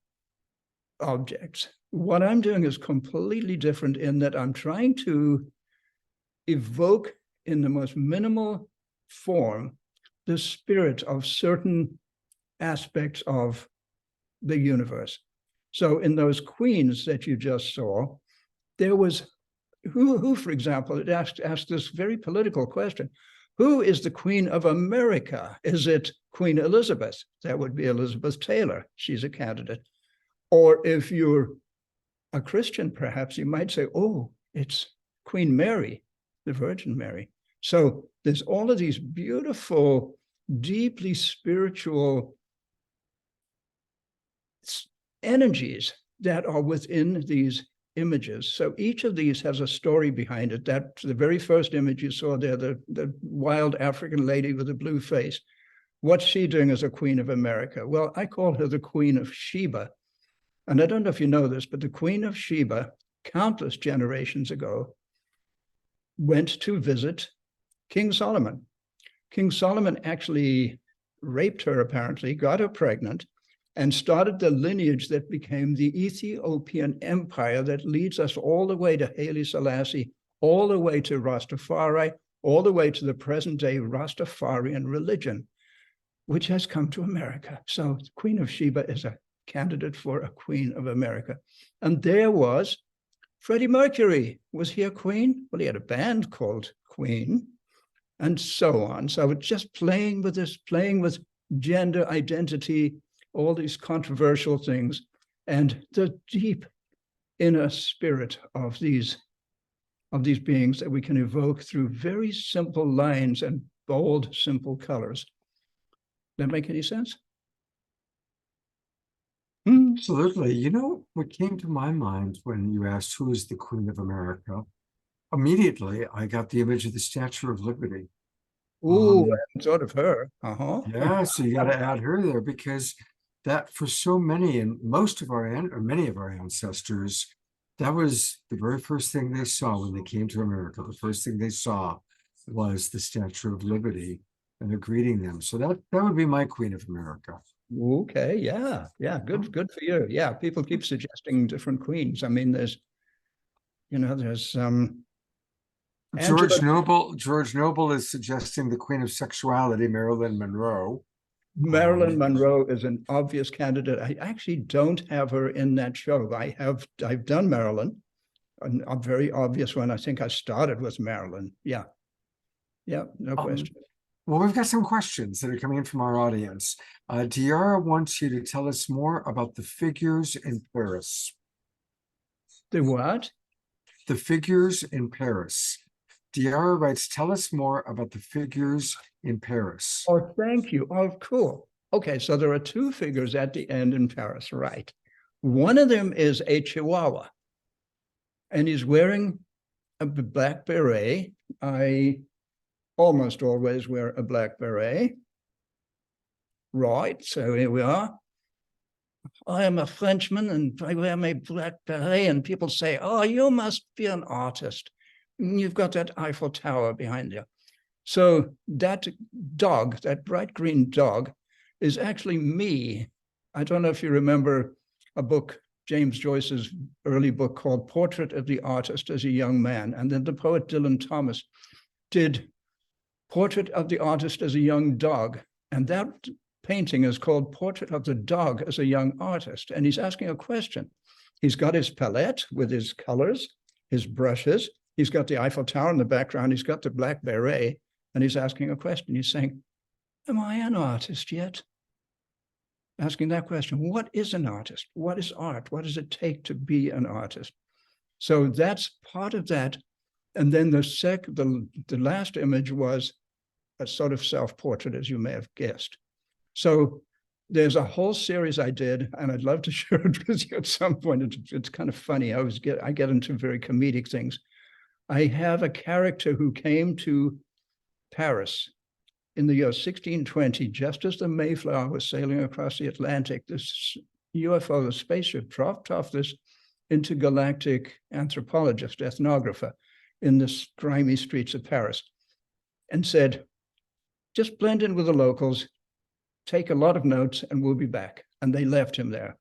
objects. What I'm doing is completely different in that I'm trying to evoke in the most minimal form the spirit of certain aspects of the universe. So in those queens that you just saw, there was who for example, it asked this very political question: who is the Queen of America? Is it Queen Elizabeth? That would be Elizabeth Taylor. She's a candidate. Or if you're a Christian, perhaps you might say, oh, it's Queen Mary, the Virgin Mary. So there's all of these beautiful, deeply spiritual energies that are within these images. So each of these has a story behind it. That's the very first image you saw there, the wild African lady with a blue face. What's she doing as a Queen of America? Well, I call her the Queen of Sheba. And I don't know if you know this, but the Queen of Sheba, countless generations ago, went to visit King Solomon. King Solomon actually raped her, apparently, got her pregnant, and started the lineage that became the Ethiopian Empire that leads us all the way to Haile Selassie, all the way to Rastafari, all the way to the present-day Rastafarian religion, which has come to America. So the Queen of Sheba is a candidate for a Queen of America. And there was Freddie Mercury. Was he a queen? Well, he had a band called Queen, and so on. So it's just playing with this, playing with gender identity, all these controversial things, and the deep inner spirit of these beings that we can evoke through very simple lines and bold, simple colors. Does that make any sense? Absolutely. You know, what came to my mind when you asked who is the Queen of America, immediately I got the image of the Statue of Liberty. Ooh, sort of her. Yeah, so you got to add her there, because that for so many and most of many of our ancestors, that was the very first thing they saw when they came to America. The first thing they saw was the Statue of Liberty, and they're greeting them. So that would be my Queen of America. Okay, yeah, good for you. Yeah, people keep suggesting different queens. I mean, there's George Noble is suggesting the Queen of Sexuality, Marilyn Monroe. Marilyn Monroe is an obvious candidate. I actually don't have her in that show. I've done Marilyn, a very obvious one. I think I started with Marilyn. Yeah, no question. Well, we've got some questions that are coming in from our audience. Diara wants you to tell us more about the figures in Paris. The what? the figures in Paris. Diara writes, tell us more about the figures in Paris. Oh, thank you. Oh, cool. Okay, so there are two figures at the end in Paris, right? One of them is a Chihuahua, and he's wearing a black beret. I almost always wear a black beret. Right, so here we are. I am a Frenchman and I wear my black beret, and people say, oh, you must be an artist. You've got that Eiffel Tower behind you. So that dog, that bright green dog, is actually me. I don't know if you remember a book, James Joyce's early book called Portrait of the Artist as a Young Man. And then the poet Dylan Thomas did Portrait of the Artist as a Young Dog. And that painting is called Portrait of the Dog as a Young Artist. And he's asking a question. He's got his palette with his colors, his brushes. He's got the Eiffel Tower in the background. He's got the black beret. And he's asking a question. He's saying, am I an artist yet? Asking that question. What is an artist? What is art? What does it take to be an artist? So that's part of that. And then the last image was a sort of self-portrait, as you may have guessed. So there's a whole series I did, and I'd love to share it with you at some point. It's kind of funny. I get into very comedic things. I have a character who came to Paris in the year 1620, just as the Mayflower was sailing across the Atlantic. This UFO, the spaceship, dropped off this intergalactic anthropologist, ethnographer, in the grimy streets of Paris, and said, just blend in with the locals, take a lot of notes, and we'll be back. And they left him there.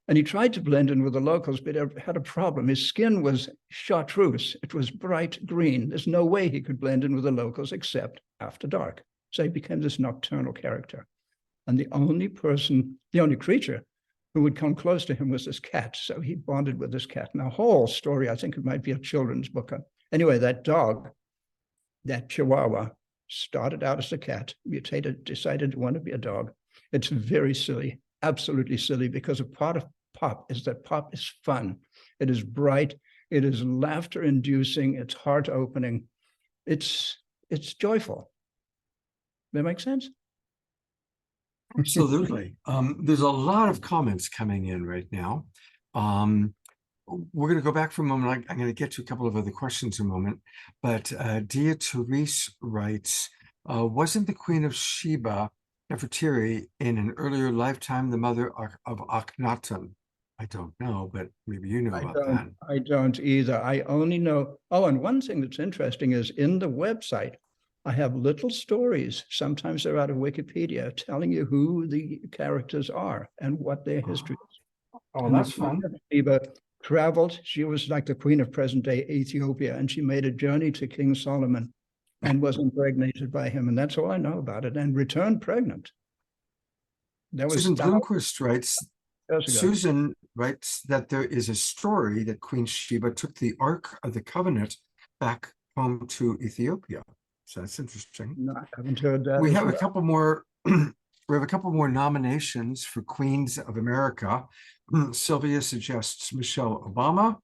And he tried to blend in with the locals, but he had a problem. His skin was chartreuse. It was bright green. There's no way he could blend in with the locals except after dark. So he became this nocturnal character. And the only creature who would come close to him was this cat. So he bonded with this cat. And a whole story, I think it might be a children's book. Anyway, that dog, that Chihuahua, started out as a cat, mutated, decided to want to be a dog. It's very silly, absolutely silly, because a part of pop is that pop is fun. It is bright. It is laughter-inducing. It's heart-opening. It's joyful. That make sense? Absolutely. There's a lot of comments coming in right now. We're going to go back for a moment. I'm going to get to a couple of other questions in a moment. But Dia Therese writes, wasn't the Queen of Sheba, Nefertiti, in an earlier lifetime the mother of Akhenaten? I don't know, but maybe you know about that. I don't either. I only know. Oh, and one thing that's interesting is in the website, I have little stories. Sometimes they're out of Wikipedia telling you who the characters are and what their history is. Oh, that's fun. Sheba traveled. She was like the queen of present-day Ethiopia, and she made a journey to King Solomon and was impregnated by him. And that's all I know about it, and returned pregnant. That was Susan Bloomquist writes, Susan writes that there is a story that Queen Sheba took the Ark of the Covenant back home to Ethiopia. So that's interesting. No, I haven't heard that. We have a couple more. We have a couple more nominations for Queens of America. Sylvia suggests Michelle Obama.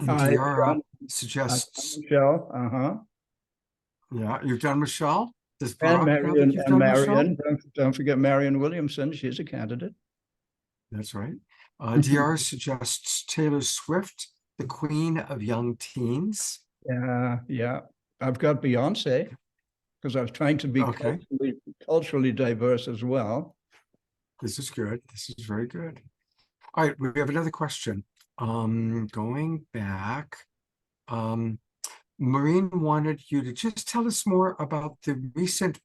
And Diara suggests Michelle. Yeah, you've done Michelle. Does And Barack Marion. Don't forget Marion Williamson. She's a candidate. That's right. Diara suggests Taylor Swift, the Queen of Young Teens. Yeah. I've got Beyonce, because I was trying to be culturally diverse as well. This is good. This is very good. All right, we have another question. Going back, Maureen wanted you to just tell us more about the recent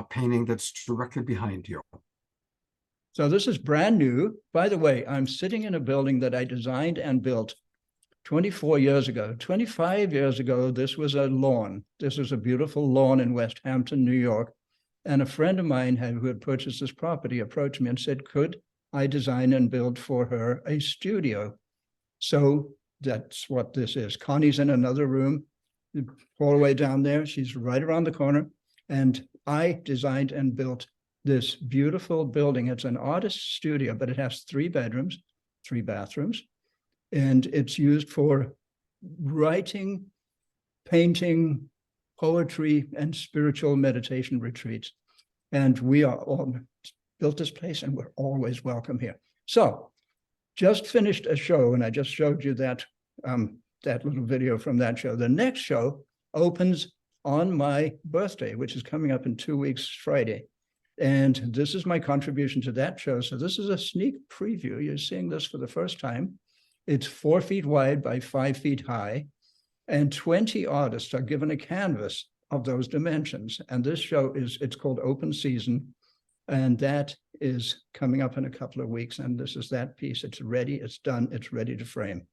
painting that's directly behind you. So this is brand new. By the way, I'm sitting in a building that I designed and built 24 years ago. 25 years ago, this was a lawn. This was a beautiful lawn in West Hampton, New York. And a friend of mine who had purchased this property approached me and said, could I design and build for her a studio? So that's what this is. Connie's in another room, all the way down there. She's right around the corner. And I designed and built this beautiful building. It's an artist's studio, but it has 3 bedrooms, 3 bathrooms. And it's used for writing, painting, poetry, and spiritual meditation retreats. And we are all built this place, and we're always welcome here. So just finished a show, and I just showed you that that little video from that show. The next show opens on my birthday, which is coming up in 2 weeks, Friday. And this is my contribution to that show. So this is a sneak preview. You're seeing this for the first time. It's 4 feet wide by 5 feet high, and 20 artists are given a canvas of those dimensions. And this show it's called Open Season, and that is coming up in a couple of weeks. And this is that piece. It's ready, it's done, it's ready to frame.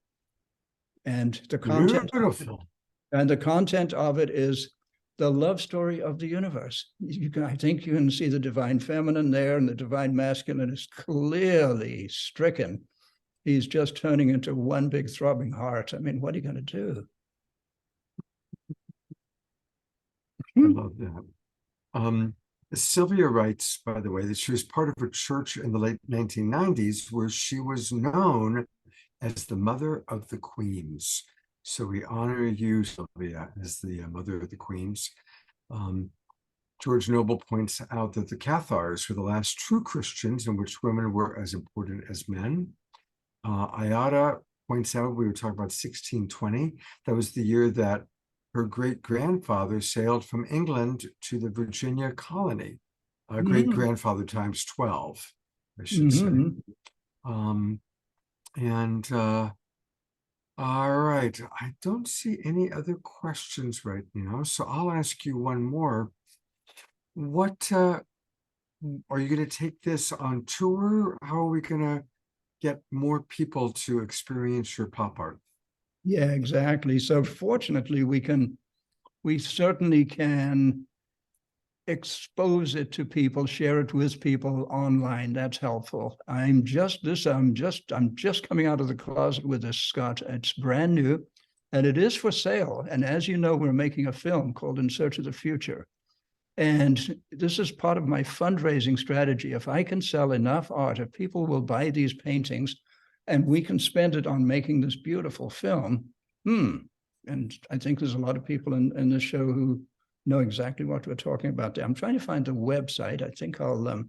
And the content, Beautiful. and the content of it is the love story of the universe. I think you can see the divine feminine there, and the divine masculine is clearly stricken. He's just turning into one big throbbing heart. I mean, what are you going to do? I love that. Sylvia writes, by the way, that she was part of a church in the late 1990s where she was known as the mother of the queens. So we honor you, Sylvia, as the mother of the queens. George Noble points out that the Cathars were the last true Christians in which women were as important as men. Ayada points out, we were talking about 1620. That was the year that her great-grandfather sailed from England to the Virginia colony. Great-grandfather times 12, I should say. All right, I don't see any other questions right now, so I'll ask you one more. What are you going to take this on tour? How are we going to get more people to experience your pop art? Yeah, exactly. So fortunately, we certainly can expose it to people, share it with people online. That's helpful. I'm just coming out of the closet with this, Scott. It's brand new, and it is for sale. And as you know, we're making a film called In Search of the Future. And this is part of my fundraising strategy. If I can sell enough art, if people will buy these paintings, and we can spend it on making this beautiful film, and I think there's a lot of people in this show who know exactly what we're talking about there. I'm trying to find the website. I think I'll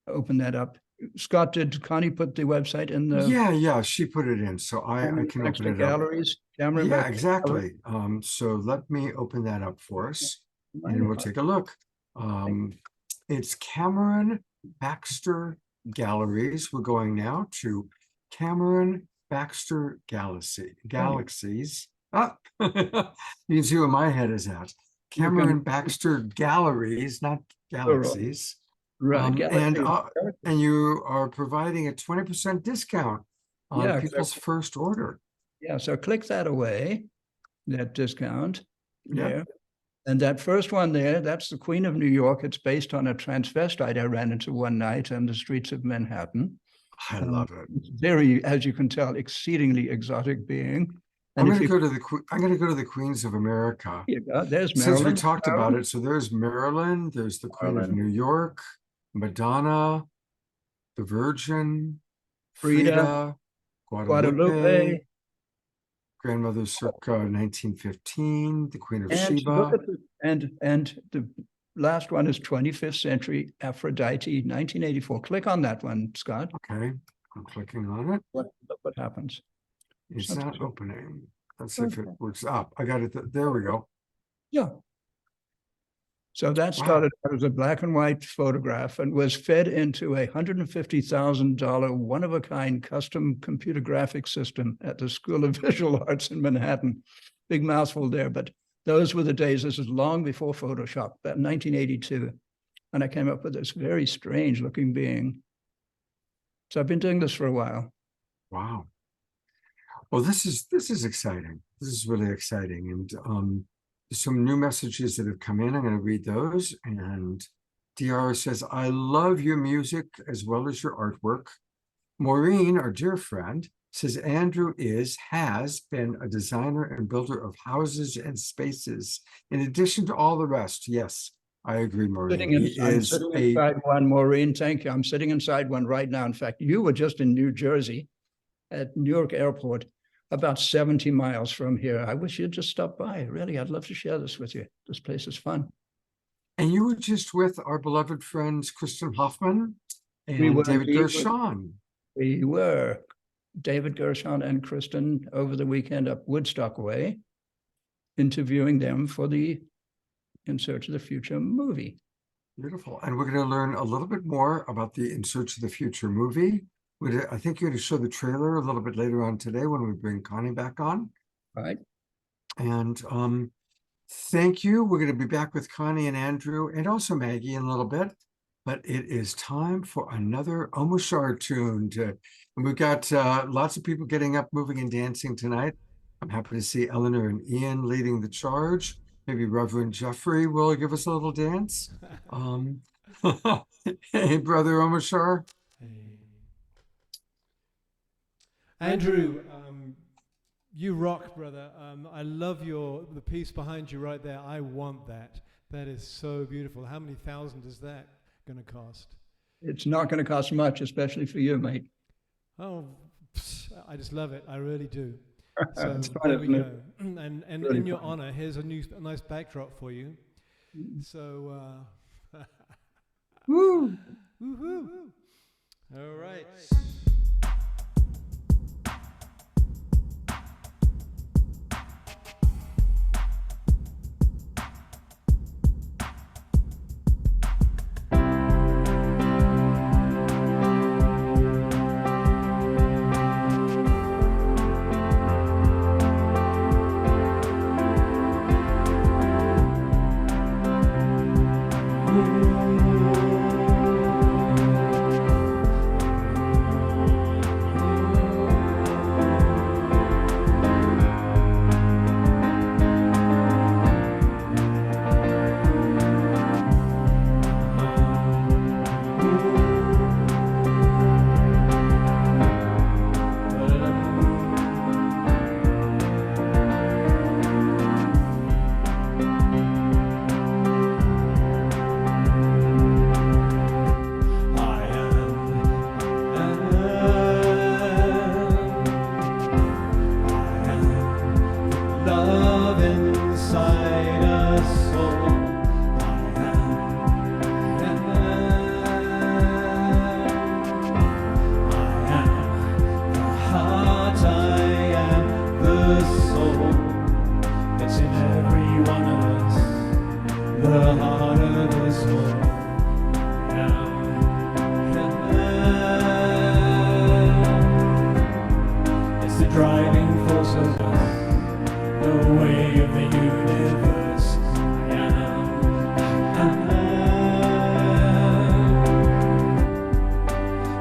open that up. Scott, did Connie put the website in the? Yeah, she put it in, so I can open it galleries, up. Yeah, exactly. So let me open that up for us, and we'll take a look. It's Cameron Baxter Galleries. We're going now to Cameron Baxter Galaxies. Ah, you can see where my head is at. Cameron Baxter Galleries, not Galaxies. Right. And you are providing a 20% discount on people's first order. Yeah, so click that away, that discount. Yeah. And that first one there, that's the Queen of New York. It's based on a transvestite I ran into one night on the streets of Manhattan. I love it. Very, as you can tell, exceedingly exotic being. I'm going to go to the Queens of America. Here you go. There's Maryland. Since we talked about it, so there's Maryland, there's the Queen of New York, Madonna, the Virgin, Frida, Guadalupe, grandmother circa 1915, the Queen of Sheba. And the last one is 25th century Aphrodite, 1984. Click on that one, Scott. Okay, I'm clicking on it. Look what happens. It's not opening. Let's see if it works up. I got it. There we go. Yeah. So that started out as a black and white photograph and was fed into a $150,000 one-of-a-kind custom computer graphics system at the School of Visual Arts in Manhattan. Big mouthful there, but those were the days. This is long before Photoshop, about 1982. And I came up with this very strange looking being. So I've been doing this for a while. Wow. Well, this is exciting. This is really exciting. And there's some new messages that have come in. I'm going to read those. And DR says, I love your music as well as your artwork. Maureen, our dear friend, says Andrew has been a designer and builder of houses and spaces, in addition to all the rest. Yes, I agree, Maureen. I'm sitting inside one, Maureen. Thank you. I'm sitting inside one right now. In fact, you were just in New Jersey at Newark Airport. about 70 miles from here. I wish you'd just stop by. Really, I'd love to share this with you. This place is fun. And you were just with our beloved friends, Kristen Hoffman We and were David indeed. Gershon. We were, David Gershon and Kristen, over the weekend up Woodstock Way, interviewing them for the In Search of the Future movie. Beautiful. And we're going to learn a little bit more about the In Search of the Future movie. I think you're going to show the trailer a little bit later on today when we bring Connie back on. All right. And thank you. We're going to be back with Connie and Andrew and also Maggie in a little bit. But it is time for another Omashar tune. And we've got lots of people getting up, moving, and dancing tonight. I'm happy to see Eleanor and Ian leading the charge. Maybe Reverend Jeffrey will give us a little dance. Hey, Brother Omashar. Hey. Andrew, you rock, brother. I love the piece behind you right there. I want that. That is so beautiful. How many thousand is that going to cost? It's not going to cost much, especially for you, mate. Oh, I just love it. I really do. So It's fun, there we isn't go. it? And Really in your fun. honor, here's a nice backdrop for you. So, Woo! woohoo! All right.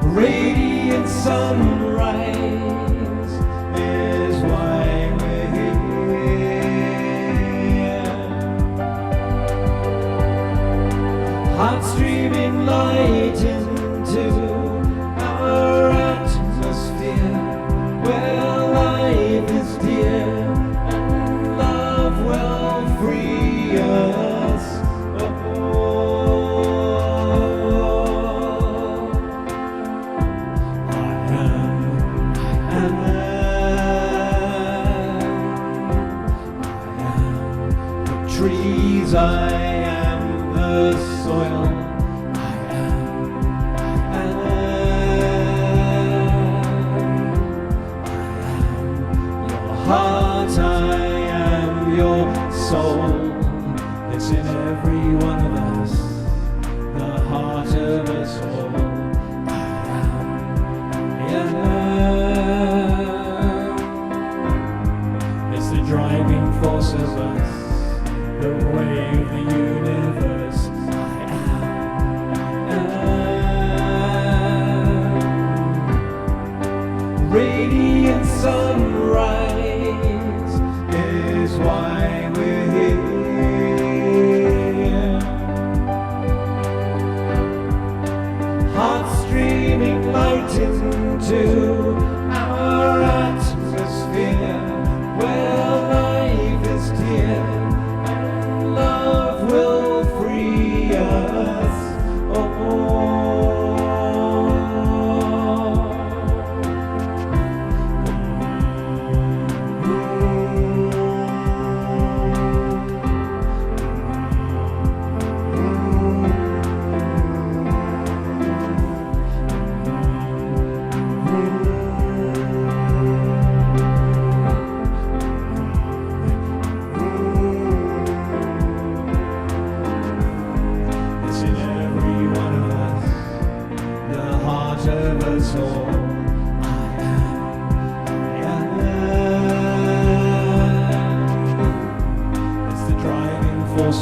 Radiant sunrise is why we're here. Heart streaming light into our atmosphere, where life is dear and love will free us. Trees, I am the soil. I am your heart, I am your soul. It's in every one of us, the heart of us all. It's the driving force of us, the way of the universe. I am. Radiant sunrise is why we're here. Heart streaming light into our atmosphere, where life is dear. Love will free us.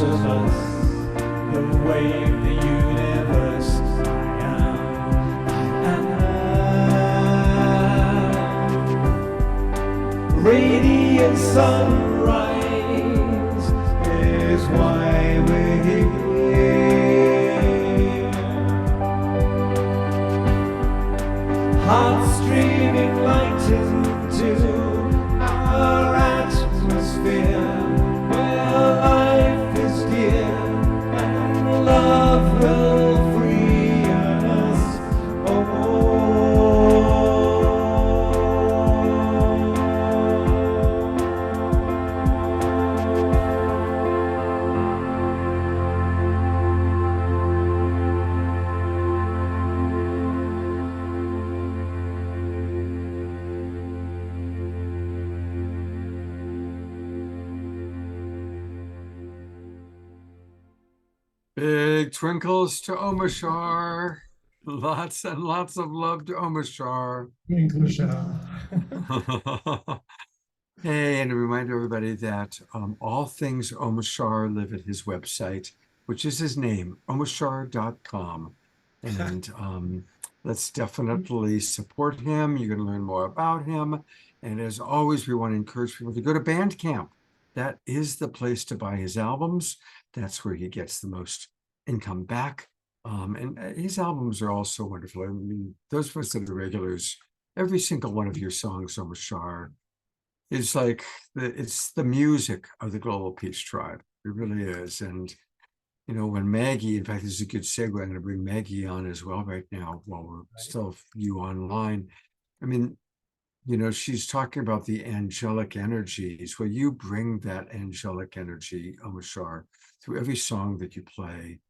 of us, the way of the universe. I am. Radiant sunrise is why we're here. Hearts streaming light into our atmosphere, where life is dear and love will free us. Big twinkles to Omashar. Lots and lots of love to Omashar. Hey, and a reminder everybody that all things Omashar live at his website, which is his name, omashar.com. And let's definitely support him. You're going to learn more about him. And as always, we want to encourage people to go to Bandcamp. That is the place to buy his albums. That's where he gets the most income back. And his albums are also wonderful. I mean, those of us that are regulars, every single one of your songs, Omashar, is like it's the music of the Global Peace Tribe. It really is. And you know, when Maggie, in fact, this is a good segue. I'm going to bring Maggie on as well right now while we're still you online. I mean, you know, she's talking about the angelic energies. Well, you bring that angelic energy, Omashar, through every song that you play.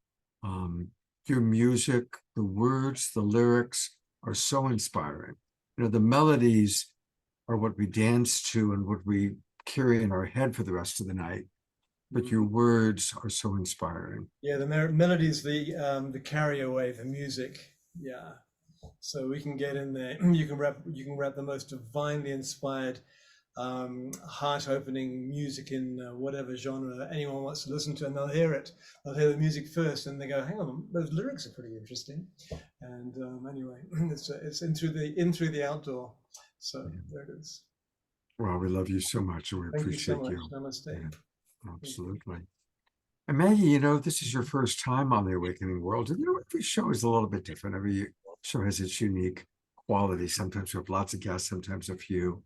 Your music, the words, the lyrics are so inspiring. You know, the melodies are what we dance to and what we carry in our head for the rest of the night. But your words are so inspiring. Yeah, the melodies, the carry-away, the music. Yeah. So we can get in there. You can rap the most divinely inspired, heart-opening music in whatever genre anyone wants to listen to, and they'll hear it. They'll hear the music first, and they go, "Hang on, those lyrics are pretty interesting." And anyway, it's in through the outdoor. So there it is. Well, we love you so much, and we Thank appreciate you you. so much. Namaste. Yeah, absolutely. And Maggie, you know, this is your first time on the Awakening World. And you know, every show is a little bit different. Every show has its unique quality. Sometimes we have lots of guests, sometimes a few.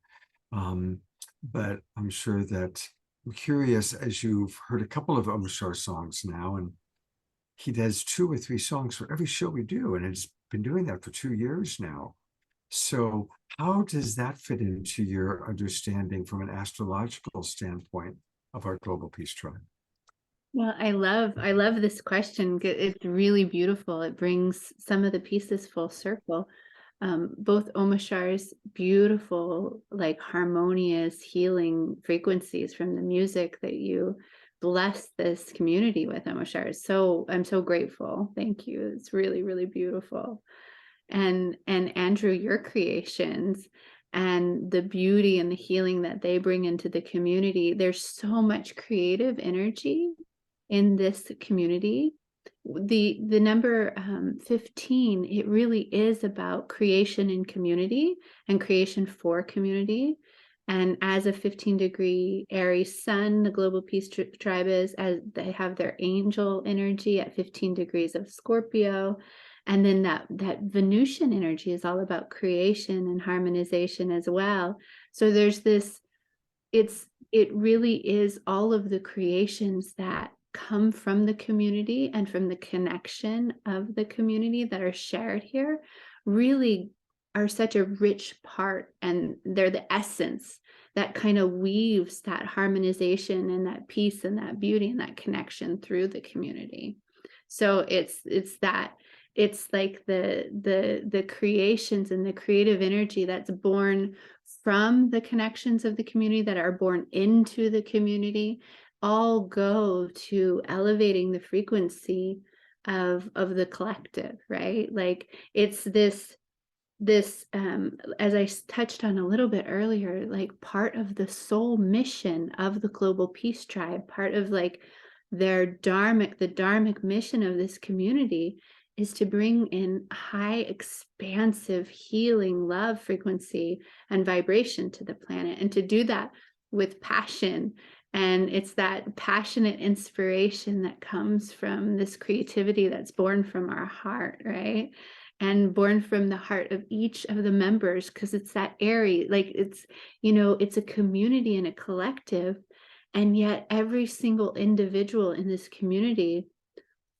But I'm sure that I'm curious, as you've heard a couple of Omashar songs now, and he does 2 or 3 songs for every show we do, and it's been doing that for 2 years now. So how does that fit into your understanding from an astrological standpoint of our Global Peace Tribe? Well, I love this question. It's really beautiful. It brings some of the pieces full circle. Both Omashar's beautiful, like harmonious healing frequencies from the music that you bless this community with, Omashar. So I'm so grateful. Thank you. It's really, really beautiful. And Andrew, your creations and the beauty and the healing that they bring into the community. There's so much creative energy in this community. The number 15, it really is about creation in community and creation for community. And as a 15-degree Aries sun, the Global Peace Tribe is, as they have their angel energy at 15 degrees of Scorpio. And then that Venusian energy is all about creation and harmonization as well. So there's this, it really is all of the creations that come from the community and from the connection of the community that are shared here really are such a rich part, and they're the essence that kind of weaves that harmonization and that peace and that beauty and that connection through the community. So it's like the creations and the creative energy that's born from the connections of the community that are born into the community all go to elevating the frequency of the collective, right? Like it's this as I touched on a little bit earlier, like part of the soul mission of the Global Peace Tribe, part of like the dharmic mission of this community is to bring in high, expansive, healing love frequency and vibration to the planet, and to do that with passion. And it's that passionate inspiration that comes from this creativity that's born from our heart, right? And born from the heart of each of the members, because it's that airy, like it's, it's a community and a collective. And yet every single individual in this community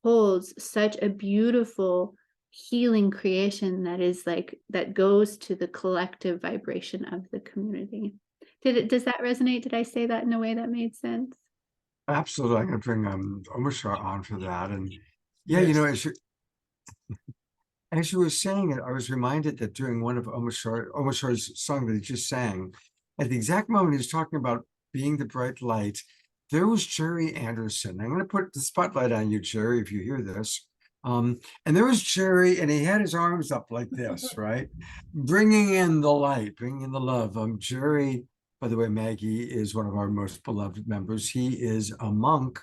holds such a beautiful healing creation that goes to the collective vibration of the community. Does that resonate? Did I say that in a way that made sense? Absolutely. I'm going to bring Omashar on for that. And yeah, Yes. as you were saying it, I was reminded that during one of Omashar's song that he just sang, at the exact moment he was talking about being the bright light, there was Jerry Anderson. I'm going to put the spotlight on you, Jerry, if you hear this. And there was Jerry, and he had his arms up like this, right? Bringing in the light, bringing in the love. Jerry, by the way, Maggie is one of our most beloved members. He is a monk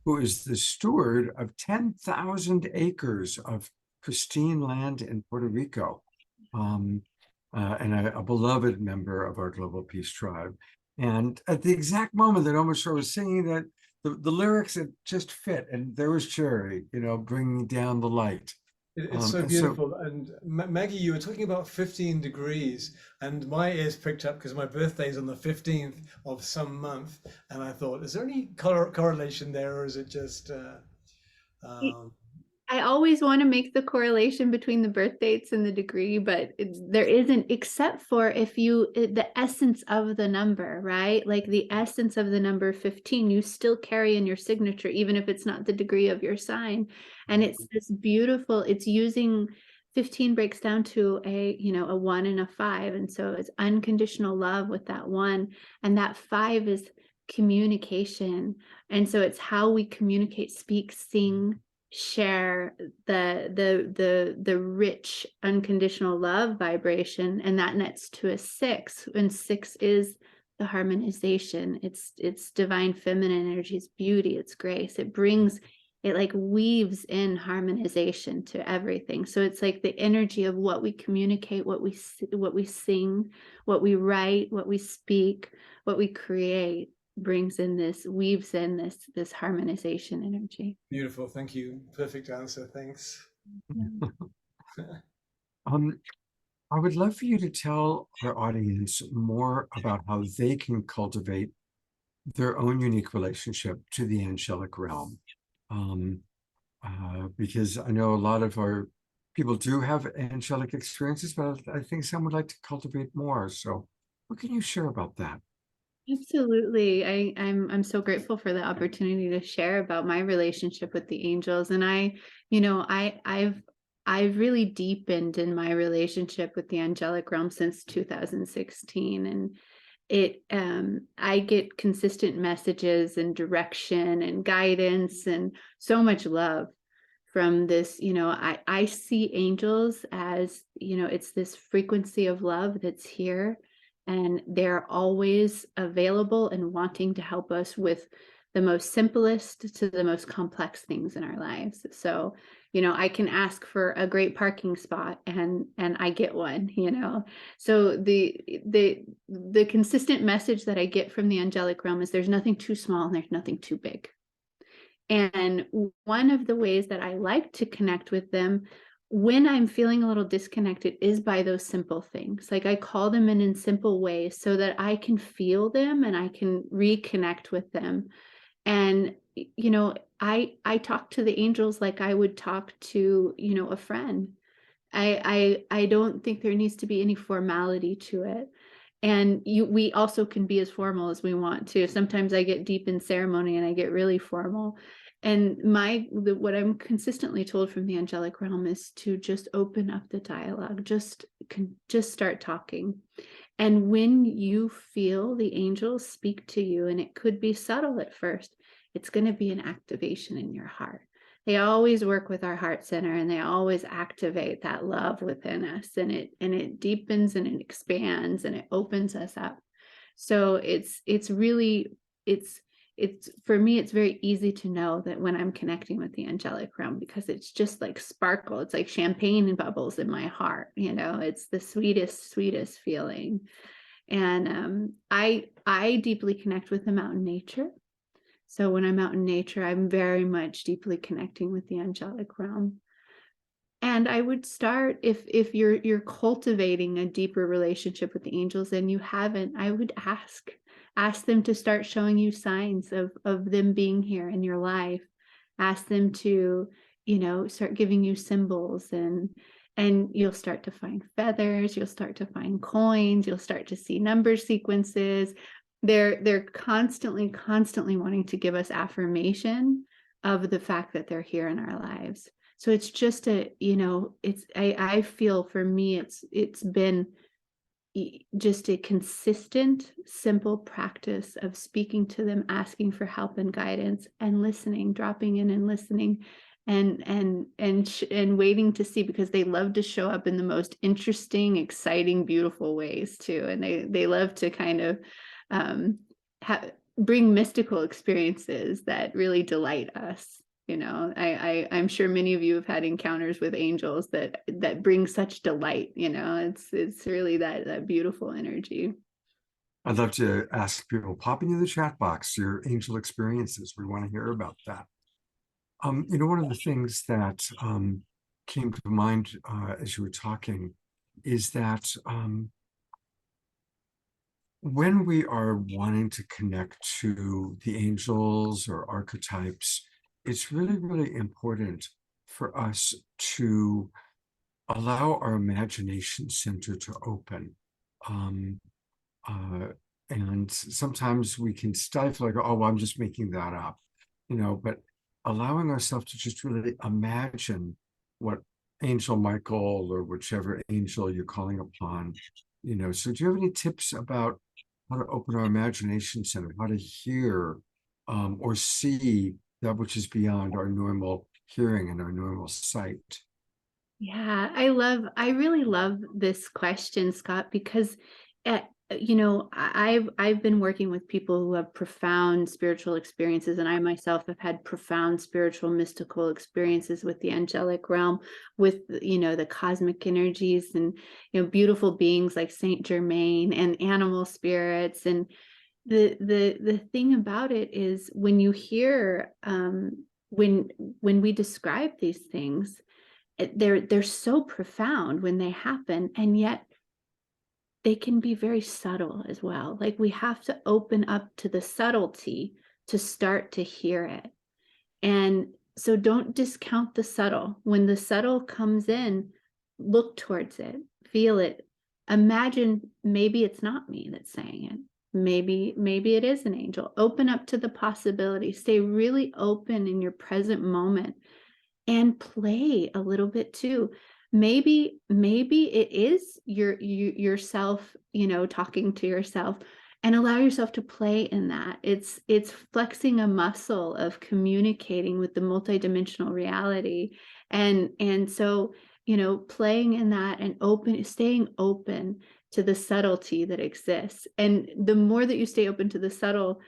who is the steward of 10,000 acres of pristine land in Puerto Rico, and a beloved member of our Global Peace Tribe. And at the exact moment that Omashar was singing that, the lyrics had just fit, and there was Jerry, bringing down the light. It's so beautiful. And Maggie, you were talking about 15 degrees, and my ears pricked up because my birthday is on the 15th of some month. And I thought, is there any correlation there, or is it just... I always want to make the correlation between the birth dates and the degree, but there isn't, except for the essence of the number, right? Like the essence of the number 15, you still carry in your signature, even if it's not the degree of your sign. And it's this beautiful, it's using 15 breaks down to a 1 and a 5. And so it's unconditional love with that 1. And that 5 is communication. And so it's how we communicate, speak, sing, share the rich unconditional love vibration, and that nets to a 6, and 6 is the harmonization. It's divine feminine energy, it's beauty, it's grace. It like weaves in harmonization to everything. So it's like the energy of what we communicate, what we sing, what we write, what we speak, what we create weaves in this harmonization energy. Beautiful. Thank you. Perfect answer. Thanks. I would love for you to tell our audience more about how they can cultivate their own unique relationship to the angelic realm. Because I know a lot of our people do have angelic experiences, but I think some would like to cultivate more. So what can you share about that? Absolutely. I'm so grateful for the opportunity to share about my relationship with the angels. And I've really deepened in my relationship with the angelic realm since 2016. And I get consistent messages and direction and guidance and so much love from this. I see angels as, it's this frequency of love that's here. And they're always available and wanting to help us with the most simplest to the most complex things in our lives. So, I can ask for a great parking spot and I get one, So the consistent message that I get from the angelic realm is there's nothing too small and there's nothing too big. And one of the ways that I like to connect with them when I'm feeling a little disconnected is by those simple things. Like I call them in simple ways so that I can feel them and I can reconnect with them. And, I talk to the angels like I would talk to, a friend. I don't think there needs to be any formality to it. And we also can be as formal as we want to. Sometimes I get deep in ceremony and I get really formal. And what I'm consistently told from the angelic realm is to just open up the dialogue, just start talking. And when you feel the angels speak to you, and it could be subtle at first, it's going to be an activation in your heart. They always work with our heart center, and they always activate that love within us, and it deepens and it expands and it opens us up. So it's it's for me, it's very easy to know that when I'm connecting with the angelic realm, because it's just like sparkle. It's like champagne and bubbles in my heart. It's the sweetest feeling. And I deeply connect with the mountain nature. So when I'm out in nature, I'm very much deeply connecting with the angelic realm. And I would start, if you're cultivating a deeper relationship with the angels and you haven't, I would ask them to start showing you signs of them being here in your life. Ask them to, start giving you symbols, and you'll start to find feathers, you'll start to find coins, you'll start to see number sequences. They're constantly wanting to give us affirmation of the fact that they're here in our lives. So it's just I feel for me, it's been just a consistent, simple practice of speaking to them, asking for help and guidance, and listening, dropping in and listening, and waiting to see, because they love to show up in the most interesting, exciting, beautiful ways too. And they love to kind of bring mystical experiences that really delight us. I'm sure many of you have had encounters with angels that bring such delight. It's really that beautiful energy. I'd love to ask people, pop into the chat box your angel experiences. We want to hear about that. One of the things that came to mind as you were talking is that when we are wanting to connect to the angels or archetypes, it's really, really important for us to allow our imagination center to open. And sometimes we can stifle, like, oh, well, I'm just making that up, but allowing ourselves to just really imagine what Angel Michael or whichever angel you're calling upon, So do you have any tips about how to open our imagination center, how to hear or see that which is beyond our normal hearing and our normal sight? Yeah, I really love this question, Scott, because I've been working with people who have profound spiritual experiences, and I myself have had profound spiritual, mystical experiences with the angelic realm, with the cosmic energies, and beautiful beings like Saint Germain and animal spirits. And the thing about it is, when you hear when we describe these things, they're so profound when they happen, and yet they can be very subtle as well. Like, we have to open up to the subtlety to start to hear it. And so don't discount the subtle. When the subtle comes in, look towards it, feel it, imagine maybe it's not me that's saying it. Maybe it is an angel. Open up to the possibility. Stay really open in your present moment, and play a little bit too. Maybe it is yourself, talking to yourself, and allow yourself to play in that. It's flexing a muscle of communicating with the multidimensional reality. And so, playing in that and staying open to the subtlety that exists. And the more that you stay open to the subtle,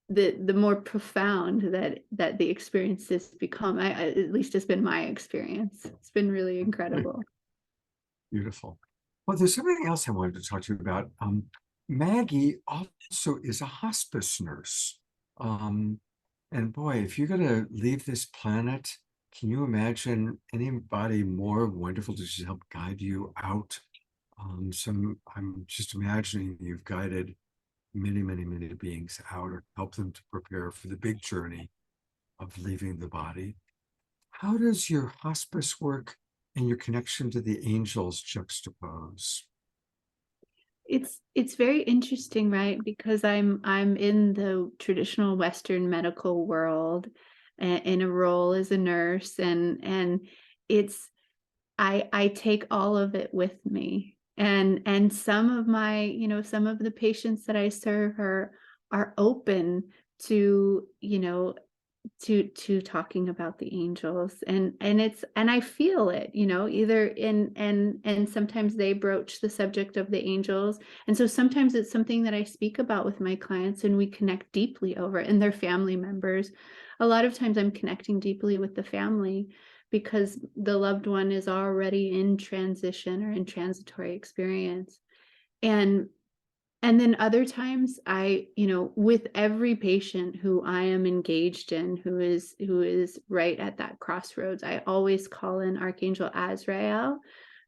the more profound that the experiences become. At least it's been my experience. It's been really incredible. Beautiful. Well, there's something else I wanted to talk to you about. Maggie also is a hospice nurse. And boy, if you're going to leave this planet, can you imagine anybody more wonderful to just help guide you out? So I'm just imagining you've guided many, many, many beings out, or help them to prepare for the big journey of leaving the body. How does your hospice work and your connection to the angels juxtapose? It's very interesting, right? Because I'm in the traditional Western medical world, in a role as a nurse, and it's I take all of it with me. And some of my, some of the patients that I serve are open to, to talking about the angels, and I feel it, either and sometimes they broach the subject of the angels, and so sometimes it's something that I speak about with my clients and we connect deeply over it, and their family members. A lot of times I'm connecting deeply with the family because the loved one is already in transition or in transitory experience. And then other times I, with every patient who I am engaged in, who is right at that crossroads, I always call in Archangel Azrael,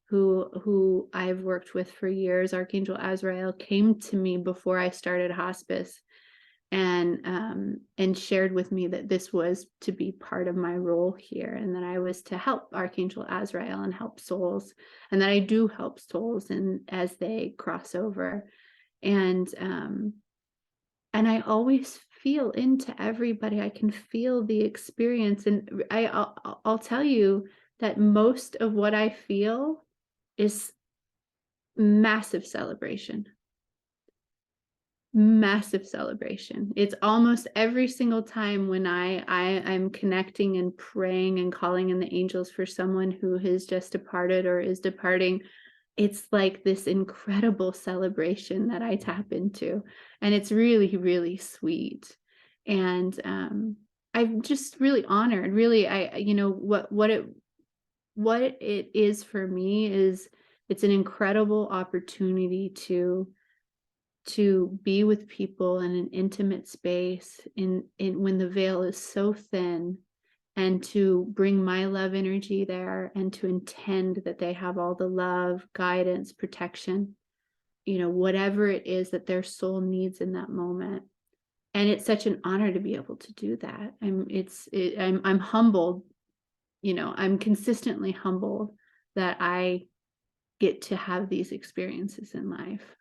who I've worked with for years. Archangel Azrael came to me before I started hospice and shared with me that this was to be part of my role here, and that I was to help Archangel Azrael and help souls, and that I do help souls as they cross over. And I always feel into everybody. I can feel the experience, and I'll tell you that most of what I feel is massive celebration. Massive celebration. It's almost every single time when I'm connecting and praying and calling in the angels for someone who has just departed or is departing. It's like this incredible celebration that I tap into, and it's really, really sweet. And I'm just really honored. Really, what it is for me is it's an incredible opportunity to be with people in an intimate space in when the veil is so thin, and to bring my love energy there and to intend that they have all the love, guidance, protection, whatever it is that their soul needs in that moment. And it's such an honor to be able to do that. I'm humbled, I'm consistently humbled that I get to have these experiences in life.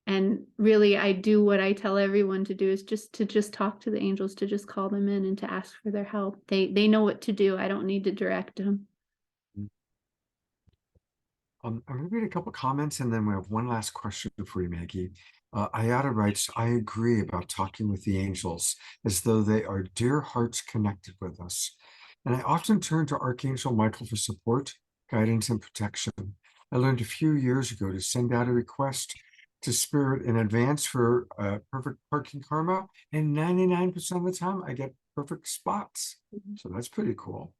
And really, I do what I tell everyone to do, is just talk to the angels, to just call them in and to ask for their help. They know what to do. I don't need to direct them. I'm going to read a couple comments and then we have one last question for you, Maggie. Ayada writes, I agree about talking with the angels as though they are dear hearts connected with us. And I often turn to Archangel Michael for support, guidance, and protection. I learned a few years ago to send out a request to Spirit in advance for perfect parking karma, and 99% of the time I get perfect spots. So that's pretty cool.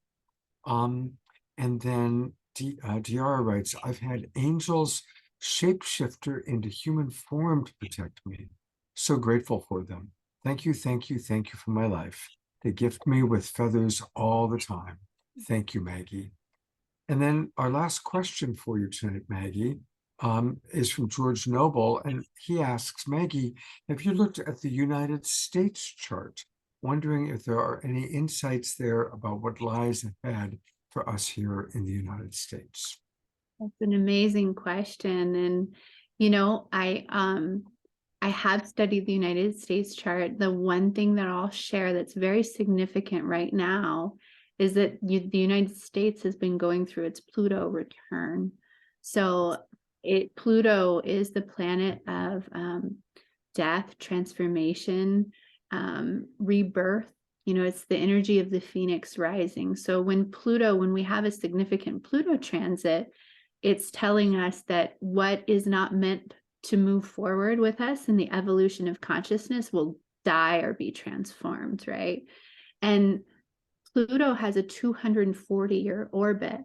And then Diara writes, I've had angels shapeshifter into human form to protect me. So grateful for them. Thank you, thank you, thank you for my life. They gift me with feathers all the time. Thank you, Maggie. And then our last question for you tonight, Maggie, is from George Noble, and he asks, Maggie, have you looked at the United States chart, wondering if there are any insights there about what lies ahead for us here in the United States? That's an amazing question. And I have studied the United States chart. The one thing that I'll share that's very significant right now is that the United States has been going through its Pluto return. So Pluto is the planet of death, transformation, rebirth. It's the energy of the phoenix rising. So when we have a significant Pluto transit, it's telling us that what is not meant to move forward with us in the evolution of consciousness will die or be transformed, right? And Pluto has a 240-year orbit.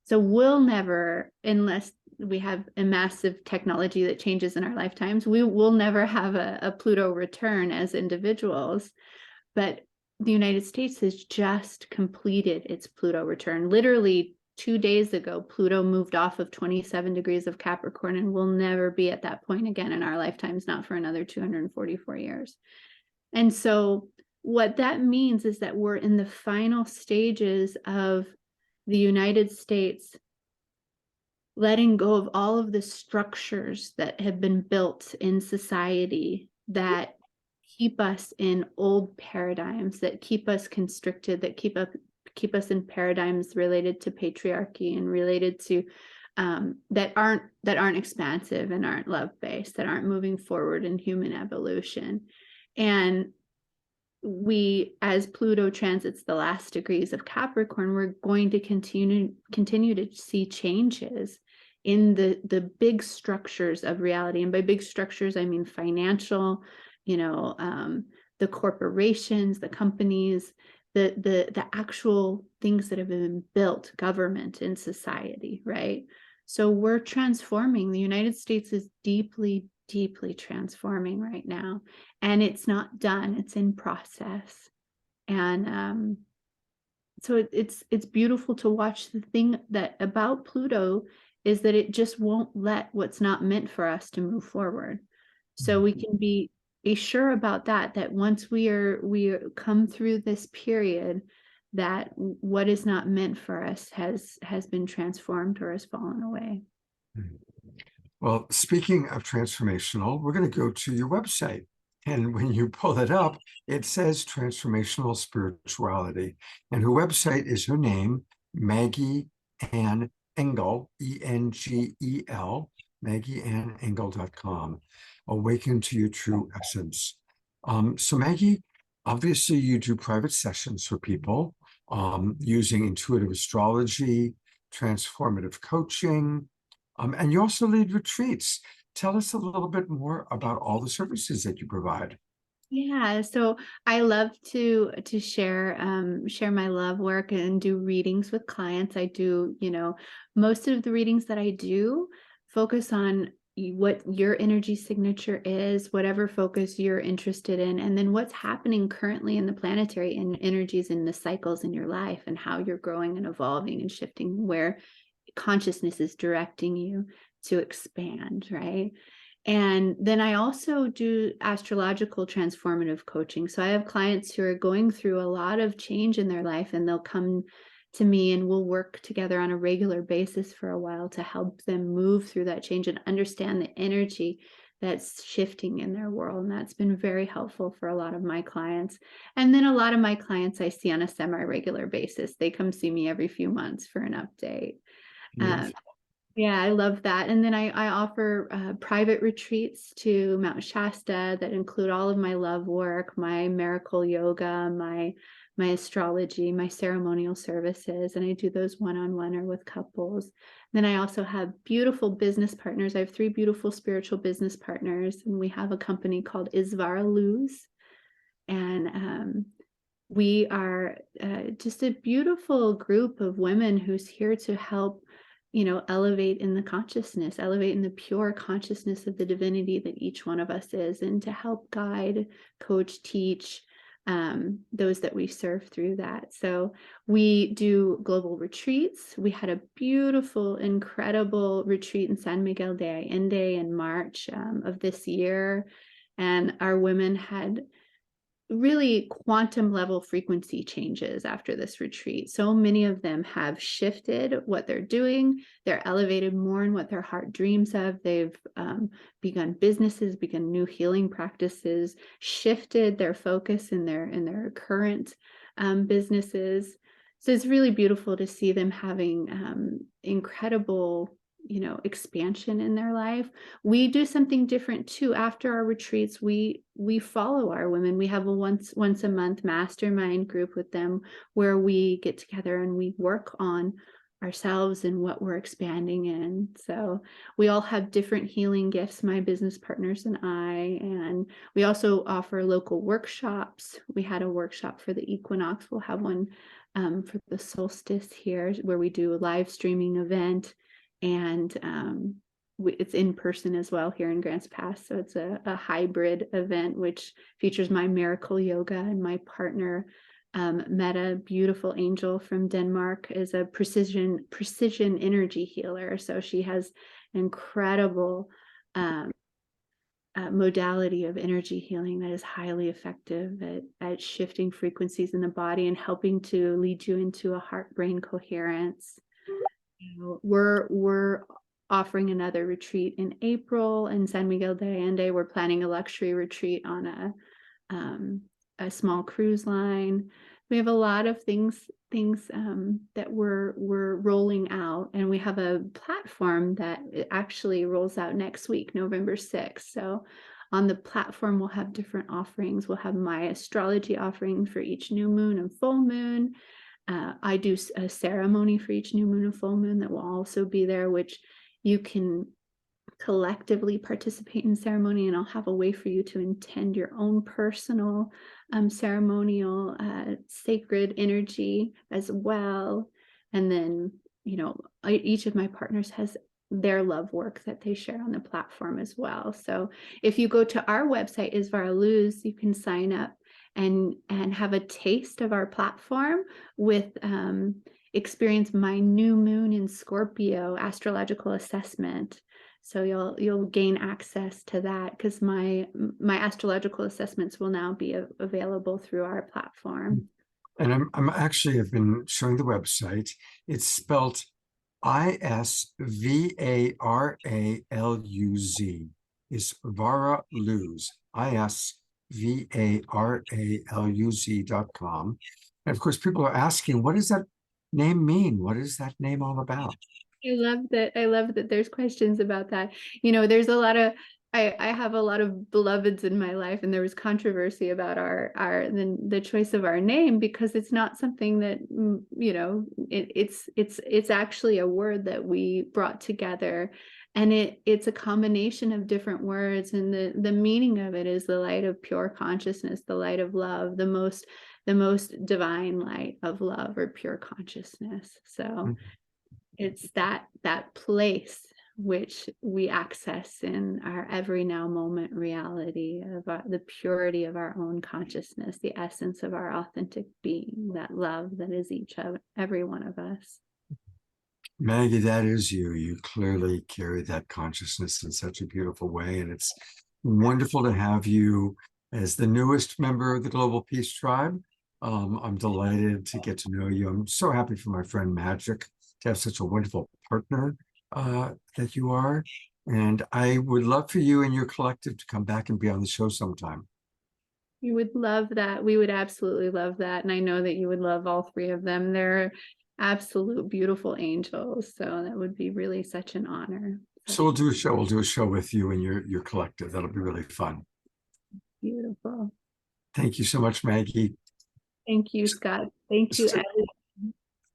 So we'll never, unless we have a massive technology that changes in our lifetimes, we will never have a Pluto return as individuals. But the United States has just completed its Pluto return. Literally 2 days ago, Pluto moved off of 27 degrees of Capricorn and will never be at that point again in our lifetimes, not for another 244 years. And so what that means is that we're in the final stages of the United States letting go of all of the structures that have been built in society that keep us in old paradigms, that keep us constricted, that keep us in paradigms related to patriarchy and related to that aren't expansive and aren't love-based, that aren't moving forward in human evolution. And we, as Pluto transits the last degrees of Capricorn, we're going to continue to see changes in the big structures of reality. And by big structures, I mean financial, the corporations, the companies, the actual things that have been built, government and society, right? So we're transforming. The United States is deeply, deeply transforming right now, and it's not done. It's in process. And so it's beautiful to watch. The thing that about Pluto is that it just won't let what's not meant for us to move forward. So we can be sure about that once we come through this period, that what is not meant for us has been transformed or has fallen away. Well, speaking of transformational, we're going to go to your website. And when you pull it up, it says Transformational Spirituality. And her website is her name, Maggie Ann Engel, E-N-G-E-L, MaggieAnnEngel.com. Awaken to your true essence. So Maggie, obviously you do private sessions for people using intuitive astrology, transformative coaching, and you also lead retreats. Tell us a little bit more about all the services that you provide. Yeah, so I love to share my love work and do readings with clients. I do, most of the readings that I do focus on what your energy signature is, whatever focus you're interested in, and then what's happening currently in the planetary energies in the cycles in your life, and how you're growing and evolving and shifting, where consciousness is directing you to expand, right? And then I also do astrological transformative coaching. So I have clients who are going through a lot of change in their life, and they'll come to me and we'll work together on a regular basis for a while to help them move through that change and understand the energy that's shifting in their world. And that's been very helpful for a lot of my clients. And then a lot of my clients I see on a semi-regular basis. They come see me every few months for an update. Yeah, I love that. And then I offer private retreats to Mount Shasta that include all of my love work, my miracle yoga, my astrology, my ceremonial services, and I do those one-on-one or with couples. Then I also have beautiful business partners. I have 3 beautiful spiritual business partners, and we have a company called Isvara Luz, and we are just a beautiful group of women who's here to help elevate in the consciousness, elevate in the pure consciousness of the divinity that each one of us is, and to help guide, coach, teach those that we serve through that. So we do global retreats. We had a beautiful, incredible retreat in San Miguel de Allende in March of this year. And our women had really quantum level frequency changes after this retreat. So many of them have shifted what they're doing. They're elevated more in what their heart dreams of. They've begun businesses, begun new healing practices, shifted their focus in their current businesses. So it's really beautiful to see them having incredible expansion in their life. We do something different too. After our retreats, we follow our women. We have a once a month mastermind group with them where we get together and we work on ourselves and what we're expanding in. So we all have different healing gifts, my business partners and I, and we also offer local workshops. We had a workshop for the equinox. We'll have one for the solstice here where we do a live streaming event. And it's in person as well here in Grants Pass. So it's a hybrid event, which features my miracle yoga, and my partner, Meta, beautiful angel from Denmark, is a precision energy healer. So she has incredible modality of energy healing that is highly effective at shifting frequencies in the body and helping to lead you into a heart-brain coherence. We're offering another retreat in April in San Miguel de Allende. We're planning a luxury retreat on a small cruise line. We have a lot of things that we're rolling out, and we have a platform that actually rolls out next week, November 6th. So on the platform, we'll have different offerings. We'll have my astrology offering for each new moon and full moon. I do a ceremony for each new moon and full moon that will also be there, which you can collectively participate in ceremony, and I'll have a way for you to intend your own personal ceremonial sacred energy as well. And then, you know, each of my partners has their love work that they share on the platform as well. So if you go to our website, Isvar Luz, you can sign up and have a taste of our platform with experience my new moon in Scorpio astrological assessment. So you'll gain access to that, because my astrological assessments will now be available through our platform. And I'm actually have been showing the website. It's spelled ISVARALUZ. Is Vara Luz. ISVARALUZ.com. And of course, people are asking, what does that name mean? What is that name all about? I love that there's questions about that. You know, there's a lot of, I have a lot of beloveds in my life, and there was controversy about the choice of our name, because it's not something that, you know, it's actually a word that we brought together, and it's a combination of different words, and the meaning of it is the light of pure consciousness, the light of love, the most divine light of love or pure consciousness. So it's that place which we access in our every now moment reality of the purity of our own consciousness, the essence of our authentic being, that love that is every one of us. Maggie, that is you. You clearly carry that consciousness in such a beautiful way. And it's wonderful to have you as the newest member of the Global Peace Tribe. I'm delighted to get to know you. I'm so happy for my friend Magic to have such a wonderful partner that you are. And I would love for you and your collective to come back and be on the show sometime. You would love that. We would absolutely love that. And I know that you would love all three of them. They're absolute beautiful angels. So that would be really such an honor. So we'll do a show. We'll do a show with you and your collective. That'll be really fun. Beautiful. Thank you so much, Maggie. Thank you, Scott. Thank you.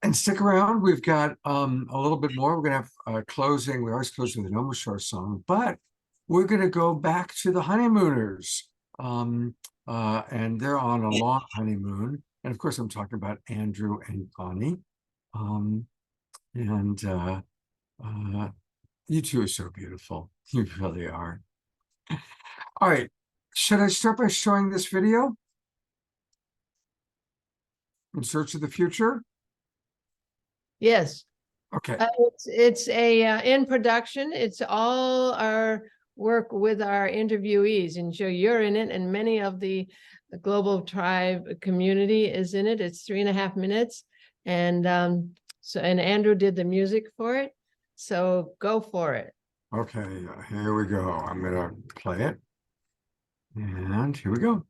And stick around. We've got a little bit more. We're going to have closing. We always close with an Omashar song, but we're going to go back to the honeymooners. And they're on a long honeymoon. And of course, I'm talking about Andrew and Connie. You two are so beautiful. You really are. All right. Should I start by showing this video? In Search of the Future? Yes. Okay. It's in production. It's all our work with our interviewees, and so you're in it, and many of the Global Tribe community is in it. It's 3.5 minutes, and and Andrew did the music for it. So go for it. Okay, here we go. I'm gonna play it, and here we go.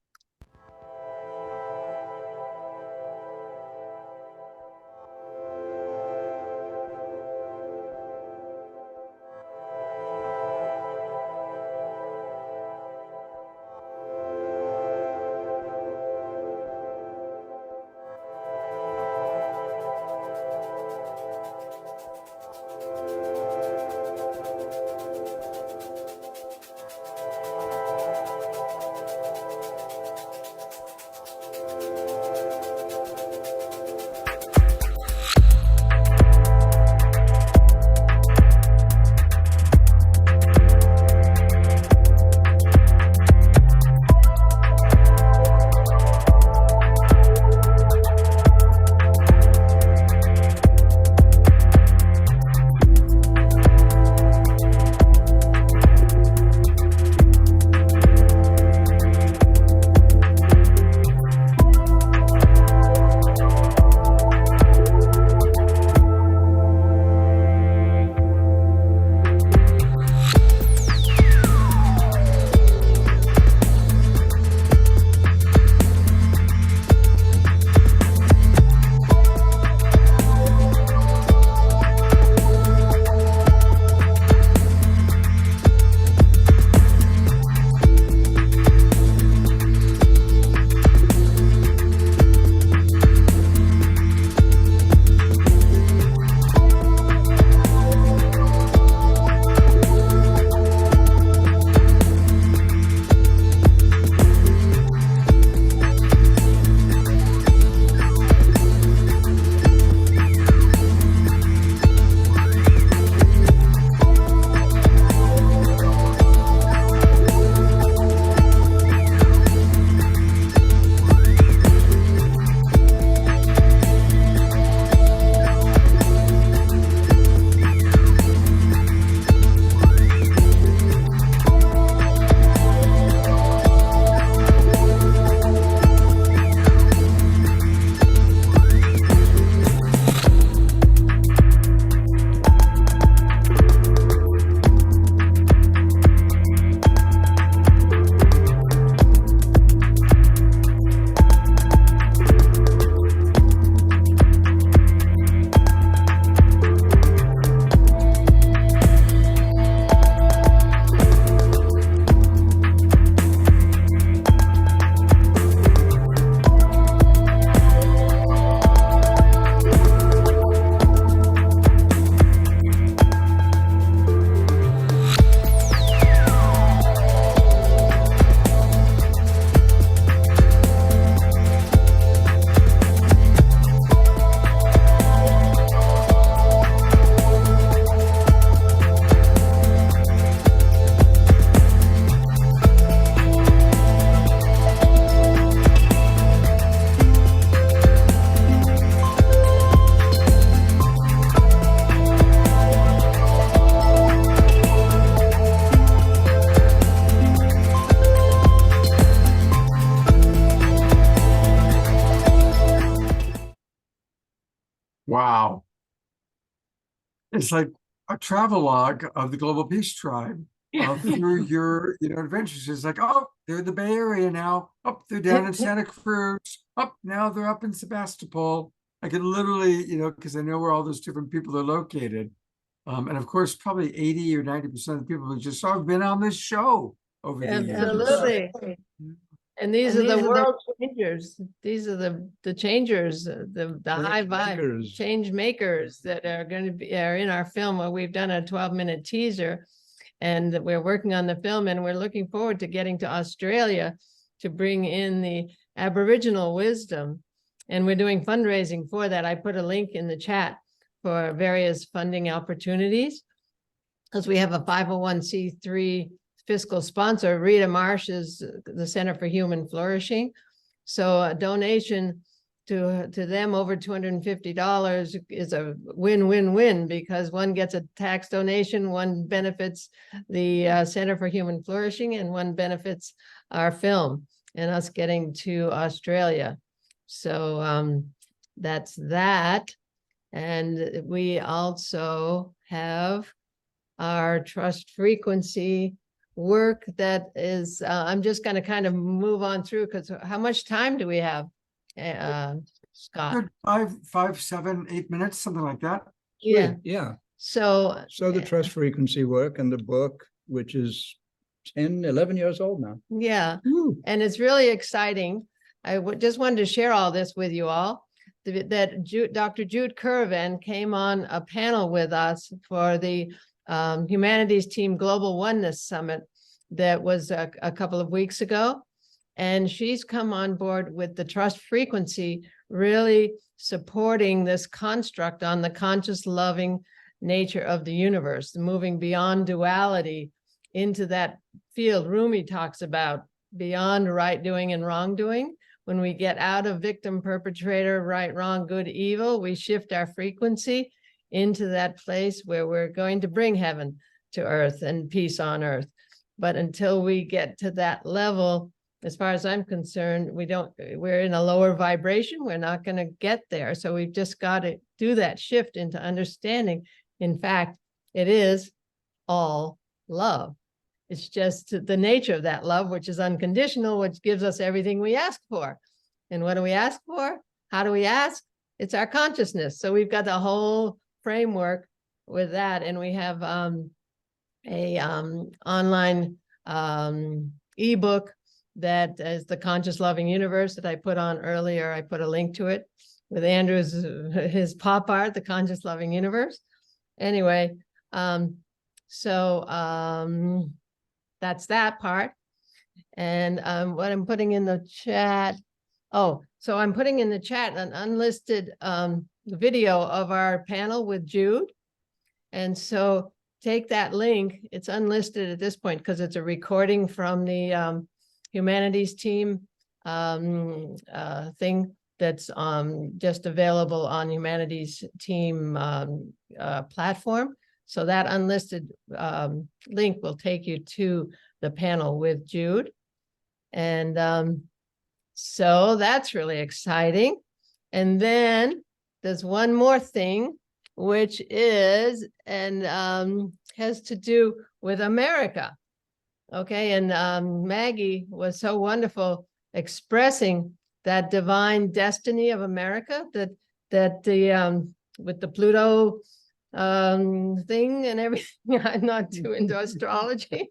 it's like a travelogue of the Global Peace Tribe through your, adventures. It's like, oh, they're in the Bay Area now. Oh, they're down in Santa Cruz. Oh, now they're up in Sebastopol. I could literally, because I know where all those different people are located. And of course, probably 80 or 90% of the people who just have been on this show over the years. Absolutely. And these are the world changers. These are the changers, the high vibe change makers that are going to be in our film. Where we've done a 12-minute teaser, and we're working on the film, and we're looking forward to getting to Australia to bring in the Aboriginal wisdom. And we're doing fundraising for that. I put a link in the chat for various funding opportunities, because we have a 501c3 fiscal sponsor. Rita Marsh is the Center for Human Flourishing. So a donation to them over $250 is a win-win-win, because one gets a tax donation, one benefits the Center for Human Flourishing, and one benefits our film and us getting to Australia. So that's that. And we also have our trust frequency work that is, I'm just going to kind of move on through, because how much time do we have, Scott? 5, 7, 8 minutes, something like that. Yeah. Yeah. So the trust frequency work and the book, which is 10, 11 years old now. yeah, and it's really exciting. I just wanted to share all this with you all. That Dr. Jude Curran came on a panel with us for the Humanities Team Global Oneness Summit that was a couple of weeks ago. And she's come on board with the trust frequency, really supporting this construct on the conscious, loving nature of the universe, moving beyond duality into that field Rumi talks about, beyond right doing and wrong doing. When we get out of victim, perpetrator, right, wrong, good, evil, we shift our frequency into that place where we're going to bring heaven to earth and peace on earth. But until we get to that level, as far as I'm concerned, we're in a lower vibration. We're not going to get there. So we've just got to do that shift into understanding. In fact, it is all love. It's just the nature of that love, which is unconditional, which gives us everything we ask for. And what do we ask for? How do we ask? It's our consciousness. So we've got the whole framework with that. And we have online ebook that is the Conscious Loving Universe that I put on earlier. I put a link to it with Andrew's, his pop art, the Conscious Loving Universe. Anyway, that's that part. And what I'm putting in the chat. Oh, so I'm putting in the chat an unlisted video of our panel with Jude. And so take that link. It's unlisted at this point because it's a recording from the Humanities Team thing that's just available on Humanities Team platform. So that unlisted link will take you to the panel with Jude. And so that's really exciting. And then there's one more thing, which is, and has to do with America. Okay, and Maggie was so wonderful expressing that divine destiny of America, that the with the Pluto thing and everything. I'm not too into astrology,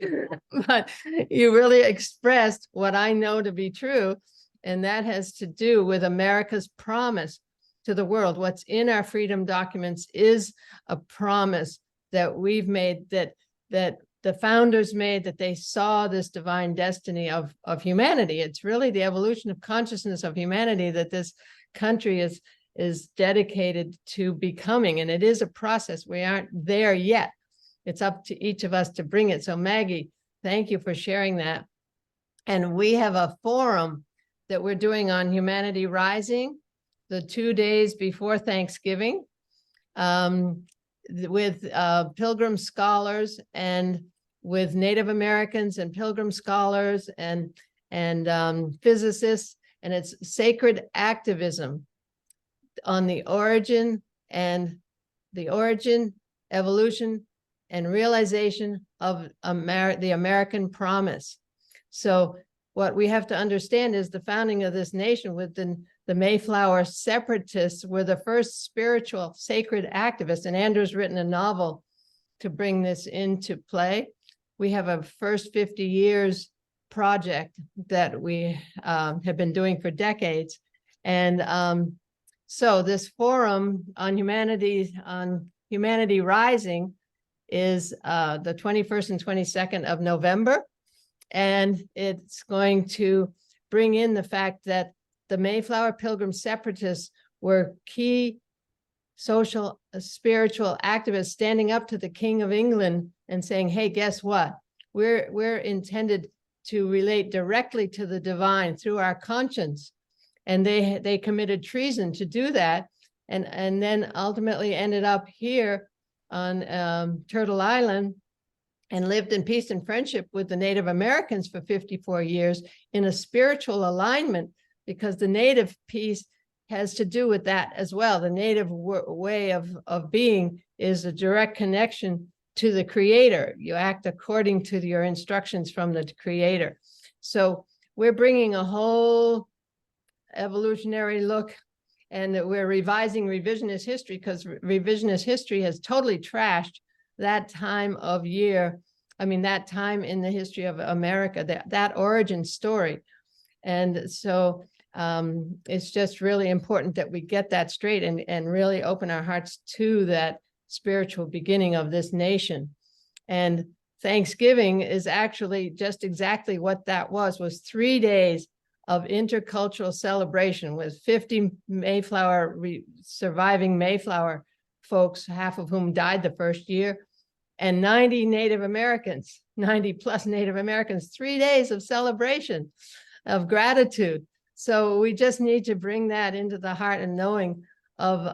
but you really expressed what I know to be true, and that has to do with America's promise to the world. What's in our freedom documents is a promise that we've made, that the founders made, that they saw this divine destiny of humanity. It's really the evolution of consciousness of humanity that this country is dedicated to becoming. And it is a process. We aren't there yet. It's up to each of us to bring it. So Maggie, thank you for sharing that. And we have a forum that we're doing on Humanity Rising, the 2 days before Thanksgiving, with Pilgrim scholars and with Native Americans and Pilgrim scholars and physicists, and it's sacred activism on the origin evolution, and realization of the American promise. So what we have to understand is the founding of this nation with the Mayflower separatists were the first spiritual sacred activists, and Andrew's written a novel to bring this into play. We have a first 50 years project that we have been doing for decades. And so this forum on Humanity Rising is the 21st and 22nd of November. And it's going to bring in the fact that the Mayflower Pilgrim separatists were key social, spiritual activists standing up to the King of England and saying, hey, guess what? We're intended to relate directly to the divine through our conscience. And they committed treason to do that. And then ultimately ended up here on Turtle Island and lived in peace and friendship with the Native Americans for 54 years in a spiritual alignment, because the Native piece has to do with that as well. The Native way of being is a direct connection to the Creator. You act according to your instructions from the Creator. So we're bringing a whole evolutionary look, and we're revising revisionist history, because revisionist history has totally trashed that time of year. I mean, that time in the history of America, that origin story. And so it's just really important that we get that straight and really open our hearts to that spiritual beginning of this nation. And Thanksgiving is actually just exactly what that was 3 days of intercultural celebration with 50 surviving Mayflower folks, half of whom died the first year, and 90 Native Americans, 90 plus Native Americans, 3 days of celebration, of gratitude. So we just need to bring that into the heart and knowing of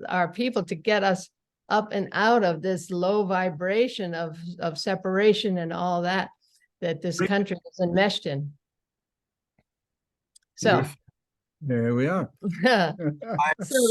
our people to get us up and out of this low vibration of separation and all that this country is enmeshed in. So There we are. so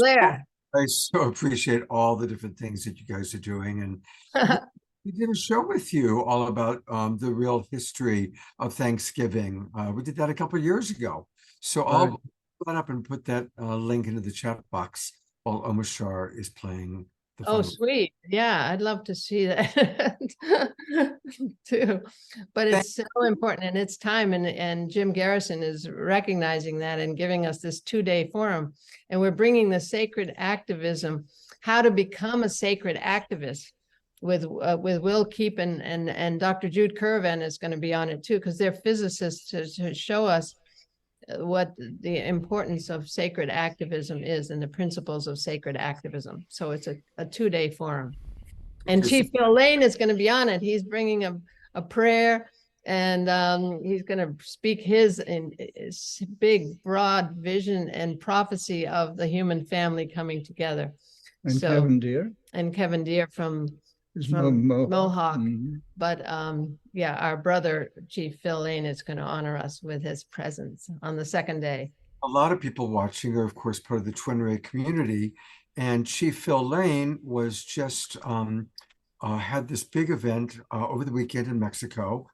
there. I so appreciate all the different things that you guys are doing. And we did a show with you all about the real history of Thanksgiving. We did that a couple of years ago. So I'll put that up and put that link into the chat box while Omashar is playing the Oh, final. sweet. Yeah, I'd love to see that too. But it's so important, and it's time, and Jim Garrison is recognizing that and giving us this 2-day forum. And we're bringing the sacred activism, how to become a sacred activist, with Will Keep and Dr. Jude Curran is going to be on it too, because they're physicists to show us what the importance of sacred activism is and the principles of sacred activism. So it's a 2-day forum. And Chief Phil Lane is going to be on it. He's bringing a prayer, and he's going to speak his big, broad vision and prophecy of the human family coming together. And Kevin Deere. And Kevin Deere from Mohawk. But yeah, our brother Chief Phil Lane is going to honor us with his presence on the 2nd day. A lot of people watching are, of course, part of the Twin Ray community, and Chief Phil Lane was just had this big event over the weekend in Mexico.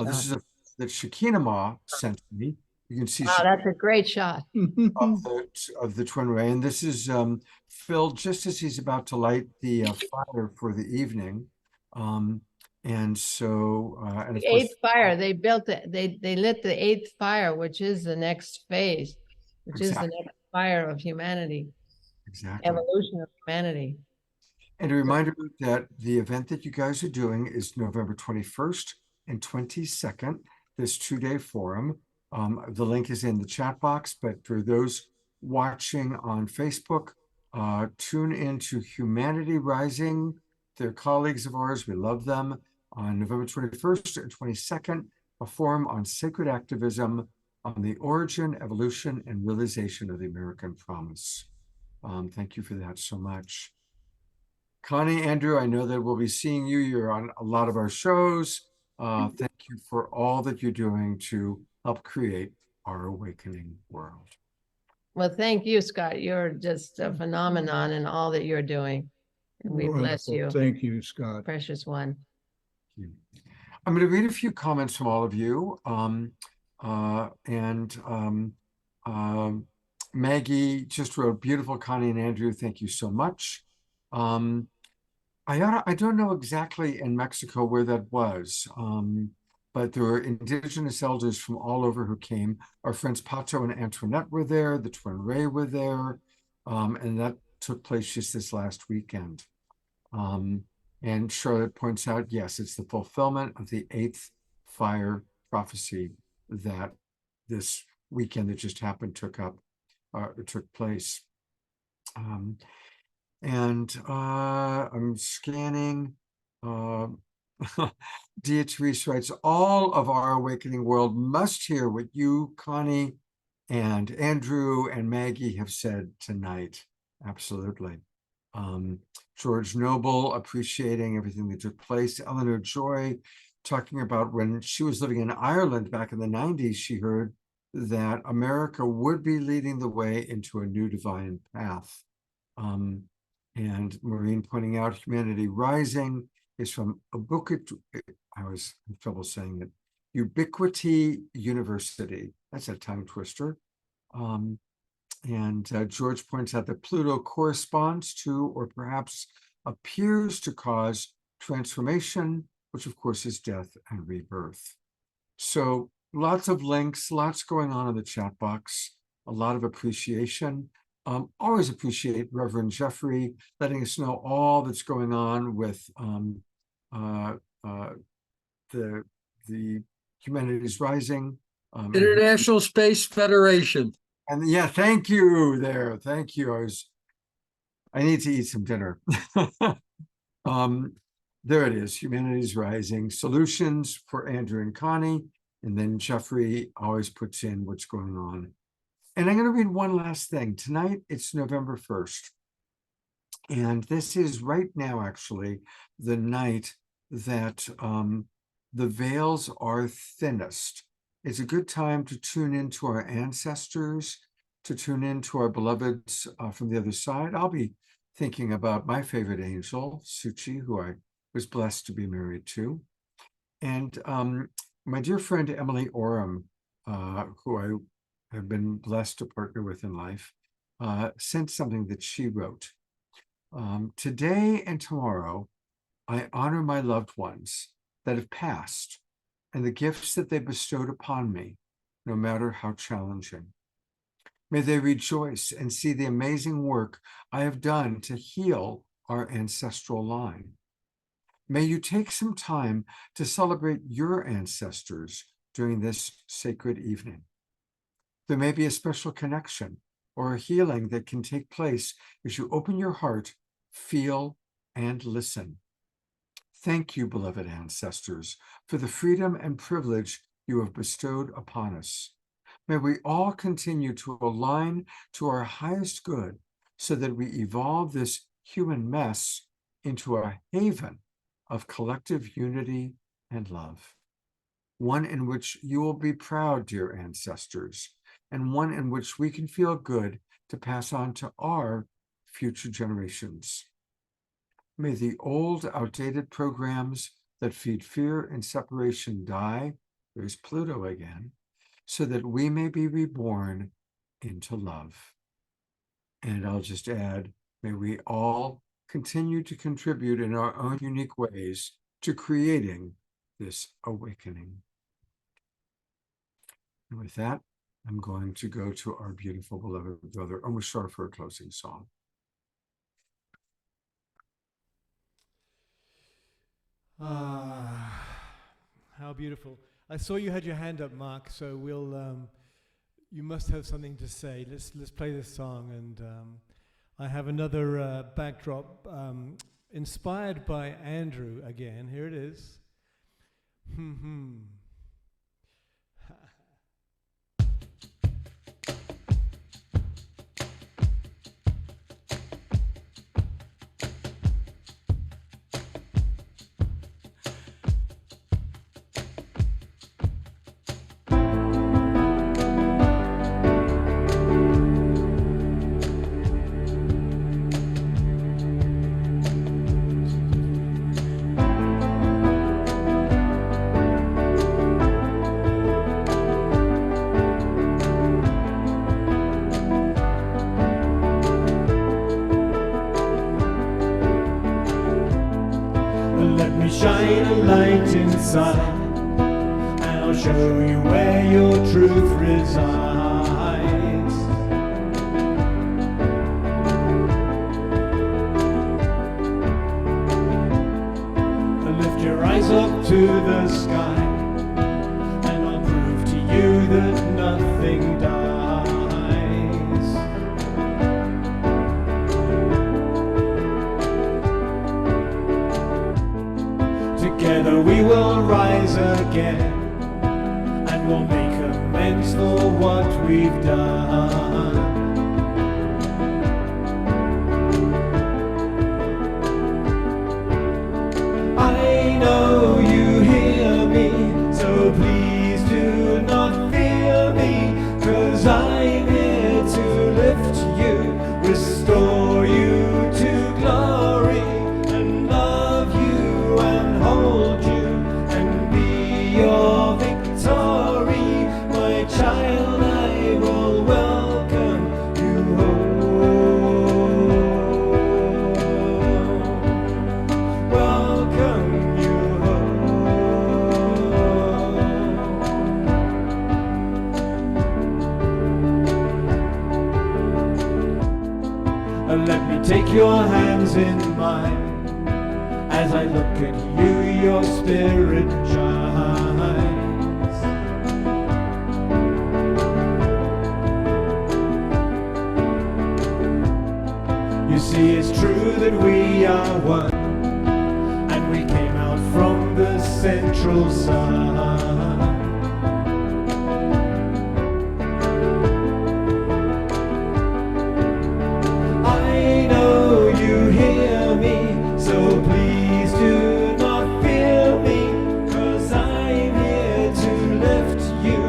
This is that Shekinah sent me. You can see. Wow, that's a great shot. of the Twin Ray, and this is Phil just as he's about to light the fire for the evening, and so and the 8th fire, they built it. They lit the 8th fire, which is the next phase, which is the next fire of humanity, evolution of humanity. And a reminder that the event that you guys are doing is November 21st and 22nd. This 2-day forum. The link is in the chat box, but for those watching on Facebook, tune into Humanity Rising. They're colleagues of ours. We love them. On November 21st and 22nd, a forum on sacred activism on the origin, evolution, and realization of the American promise. Thank you for that so much. Connie, Andrew, I know that we'll be seeing you. You're on a lot of our shows. Thank you for all that you're doing to help create our awakening world. Well, thank you, Scott. You're just a phenomenon in all that you're doing. And we bless Wonderful. you, Thank you, Scott. precious one. I'm going to read a few comments from all of you. Maggie just wrote, beautiful Connie and Andrew, thank you so much. I don't know exactly in Mexico where that was, but there were indigenous elders from all over who came. Our friends Pato and Antoinette were there, the twin Ray were there, and that took place just this last weekend. And Charlotte points out, yes, it's the fulfillment of the 8th fire prophecy that this weekend that just happened took place. I'm scanning. Beatrice writes, all of our awakening world must hear what you, Connie, and Andrew and Maggie have said tonight. Absolutely. George Noble appreciating everything that took place. Eleanor Joy talking about when she was living in Ireland back in the 90s, she heard that America would be leading the way into a new divine path. And Maureen pointing out Humanity Rising is from I was in trouble saying it, Ubiquity University. That's a tongue twister. George points out that Pluto corresponds to, or perhaps appears to cause, transformation, which of course is death and rebirth. So lots of links, lots going on in the chat box, a lot of appreciation. Always appreciate Reverend Jeffrey letting us know all that's going on with the Humanities Rising. International Space Federation. And yeah, thank you there. Thank you. I need to eat some dinner. There it is, Humanities Rising, solutions for Andrew and Connie. And then Jeffrey always puts in what's going on. And I'm going to read one last thing. Tonight, it's November 1st. And this is right now, actually, the night that the veils are thinnest. It's a good time to tune into our ancestors, to tune into our beloveds from the other side. I'll be thinking about my favorite angel, Suchi, who I was blessed to be married to. And my dear friend, Emily Oram, who I have been blessed to partner with in life, sent something that she wrote. Today and tomorrow, I honor my loved ones that have passed and the gifts that they bestowed upon me, no matter how challenging. May they rejoice and see the amazing work I have done to heal our ancestral line. May you take some time to celebrate your ancestors during this sacred evening. There may be a special connection or a healing that can take place as you open your heart, feel, and listen. Thank you, beloved ancestors, for the freedom and privilege you have bestowed upon us. May we all continue to align to our highest good so that we evolve this human mess into a haven of collective unity and love. One in which you will be proud, dear ancestors, and one in which we can feel good to pass on to our future generations. May the old, outdated programs that feed fear and separation die, there's Pluto again, so that we may be reborn into love. And I'll just add, may we all continue to contribute in our own unique ways to creating this awakening. And with that, I'm going to go to our beautiful beloved brother, Omashar, for a closing song. Ah, how beautiful. I saw you had your hand up, Mark, so you must have something to say. Let's play this song, and I have another backdrop inspired by Andrew again. Here it is. I'll show you where your truth resides. And lift your eyes up to the sky, and I'll prove to you that nothing dies. Together we will rise again, and we'll make amends for what we've done. I know you hear me, so please do not fear me, 'cause I'm here to lift you, restore you to glory, and love you and hold you and be your victory. My child, I will welcome you home. Welcome you home. And let me take your hands in mine. As I look at you, your spirit shines. You see, it's true that we are one, and we came out from the central sun. I know you hear me, so please do not fear me, 'cause I'm here to lift you,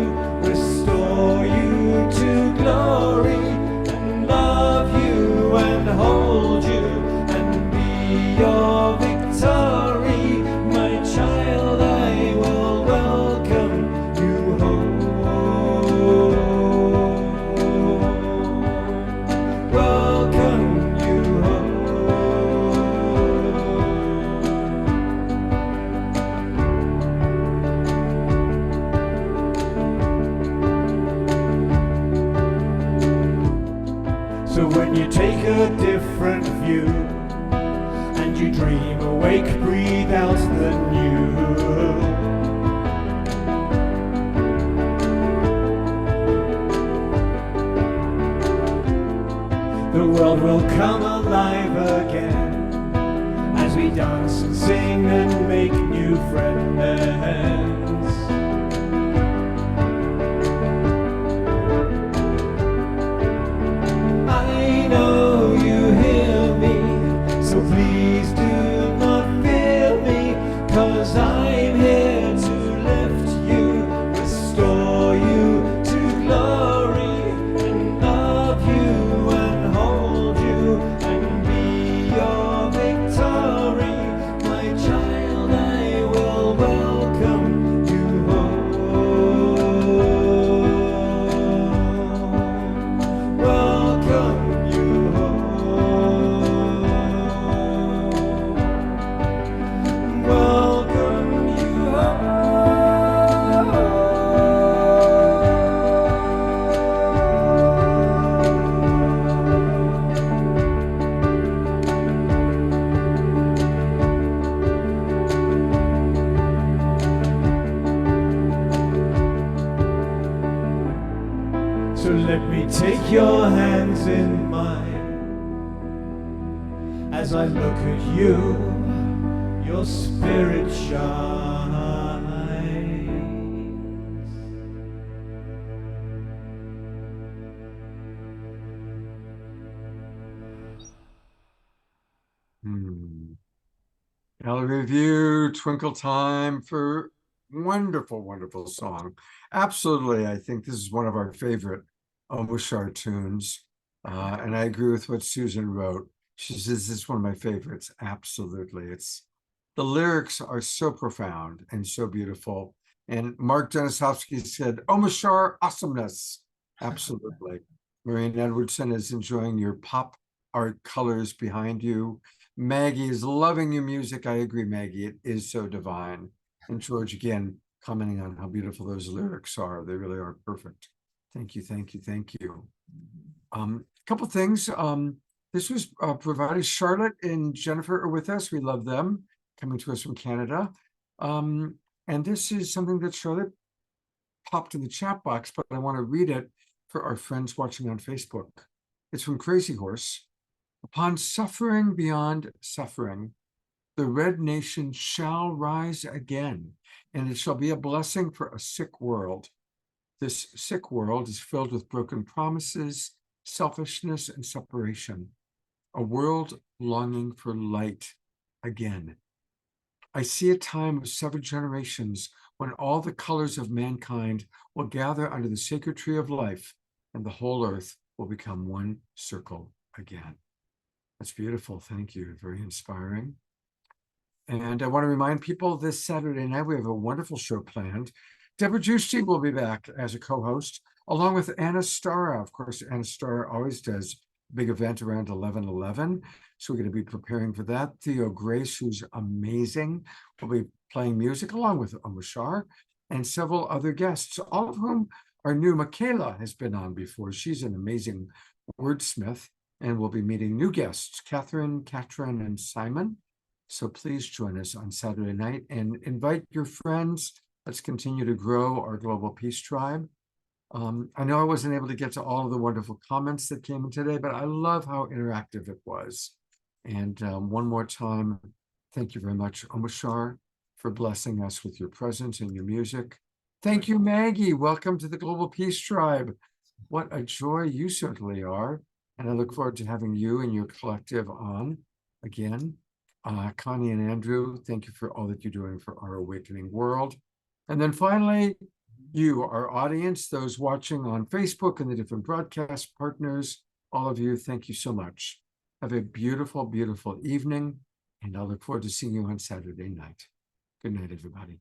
restore you to glory, and love you and hold you and be your victory. My child, I will welcome you home. Welcome you home. So when you take a different view and you dream awake, breathe out the new. The world will come alive again as we dance and sing and make new friends. I know you hear me, so please do not fear me, 'cause I'm here to lift you, restore you to glory, and love you and hold you and be your victory. My child, I will welcome you home. Welcome you home. Welcome you home. So let me take your hands in mine. As I look at you, your spirit shines. Gallery Review, Twinkle Time for wonderful, wonderful song. Absolutely, I think this is one of our favorite Omashar tunes. And I agree with what Susan wrote. She says it's one of my favorites. Absolutely. The lyrics are so profound and so beautiful. And Mark Denisovsky said, Omashar awesomeness. Absolutely. Marianne Edwardson is enjoying your pop art colors behind you. Maggie is loving your music. I agree, Maggie. It is so divine. And George, again, commenting on how beautiful those lyrics are. They really are perfect. Thank you, thank you, thank you. A couple things. This was provided. Charlotte and Jennifer are with us. We love them, coming to us from Canada. And this is something that Charlotte popped in the chat box, but I want to read it for our friends watching on Facebook. It's from Crazy Horse. Upon suffering beyond suffering, the Red Nation shall rise again, and it shall be a blessing for a sick world. This sick world is filled with broken promises, selfishness, and separation. A world longing for light again. I see a time of 7 generations when all the colors of mankind will gather under the sacred tree of life, and the whole earth will become one circle again. That's beautiful. Thank you. Very inspiring. And I want to remind people this Saturday night, we have a wonderful show planned. Deborah Giusti will be back as a co-host, along with Anna Stara. Of course, Anna Stara always does a big event around 11:11. So we're going to be preparing for that. Theo Grace, who's amazing, will be playing music along with Omashar and several other guests, all of whom are new. Michaela has been on before. She's an amazing wordsmith, and we'll be meeting new guests, Catherine, Katrin, and Simon. So please join us on Saturday night and invite your friends. Let's continue to grow our global peace tribe. I know I wasn't able to get to all of the wonderful comments that came in today, but I love how interactive it was. And one more time, thank you very much, Omashar, for blessing us with your presence and your music. Thank you, Maggie. Welcome to the Global Peace Tribe. What a joy you certainly are. And I look forward to having you and your collective on again. Connie and Andrew, thank you for all that you're doing for our awakening world. And then finally, you, our audience, those watching on Facebook and the different broadcast partners, all of you, thank you so much. Have a beautiful, beautiful evening, and I look forward to seeing you on Saturday night. Good night, everybody.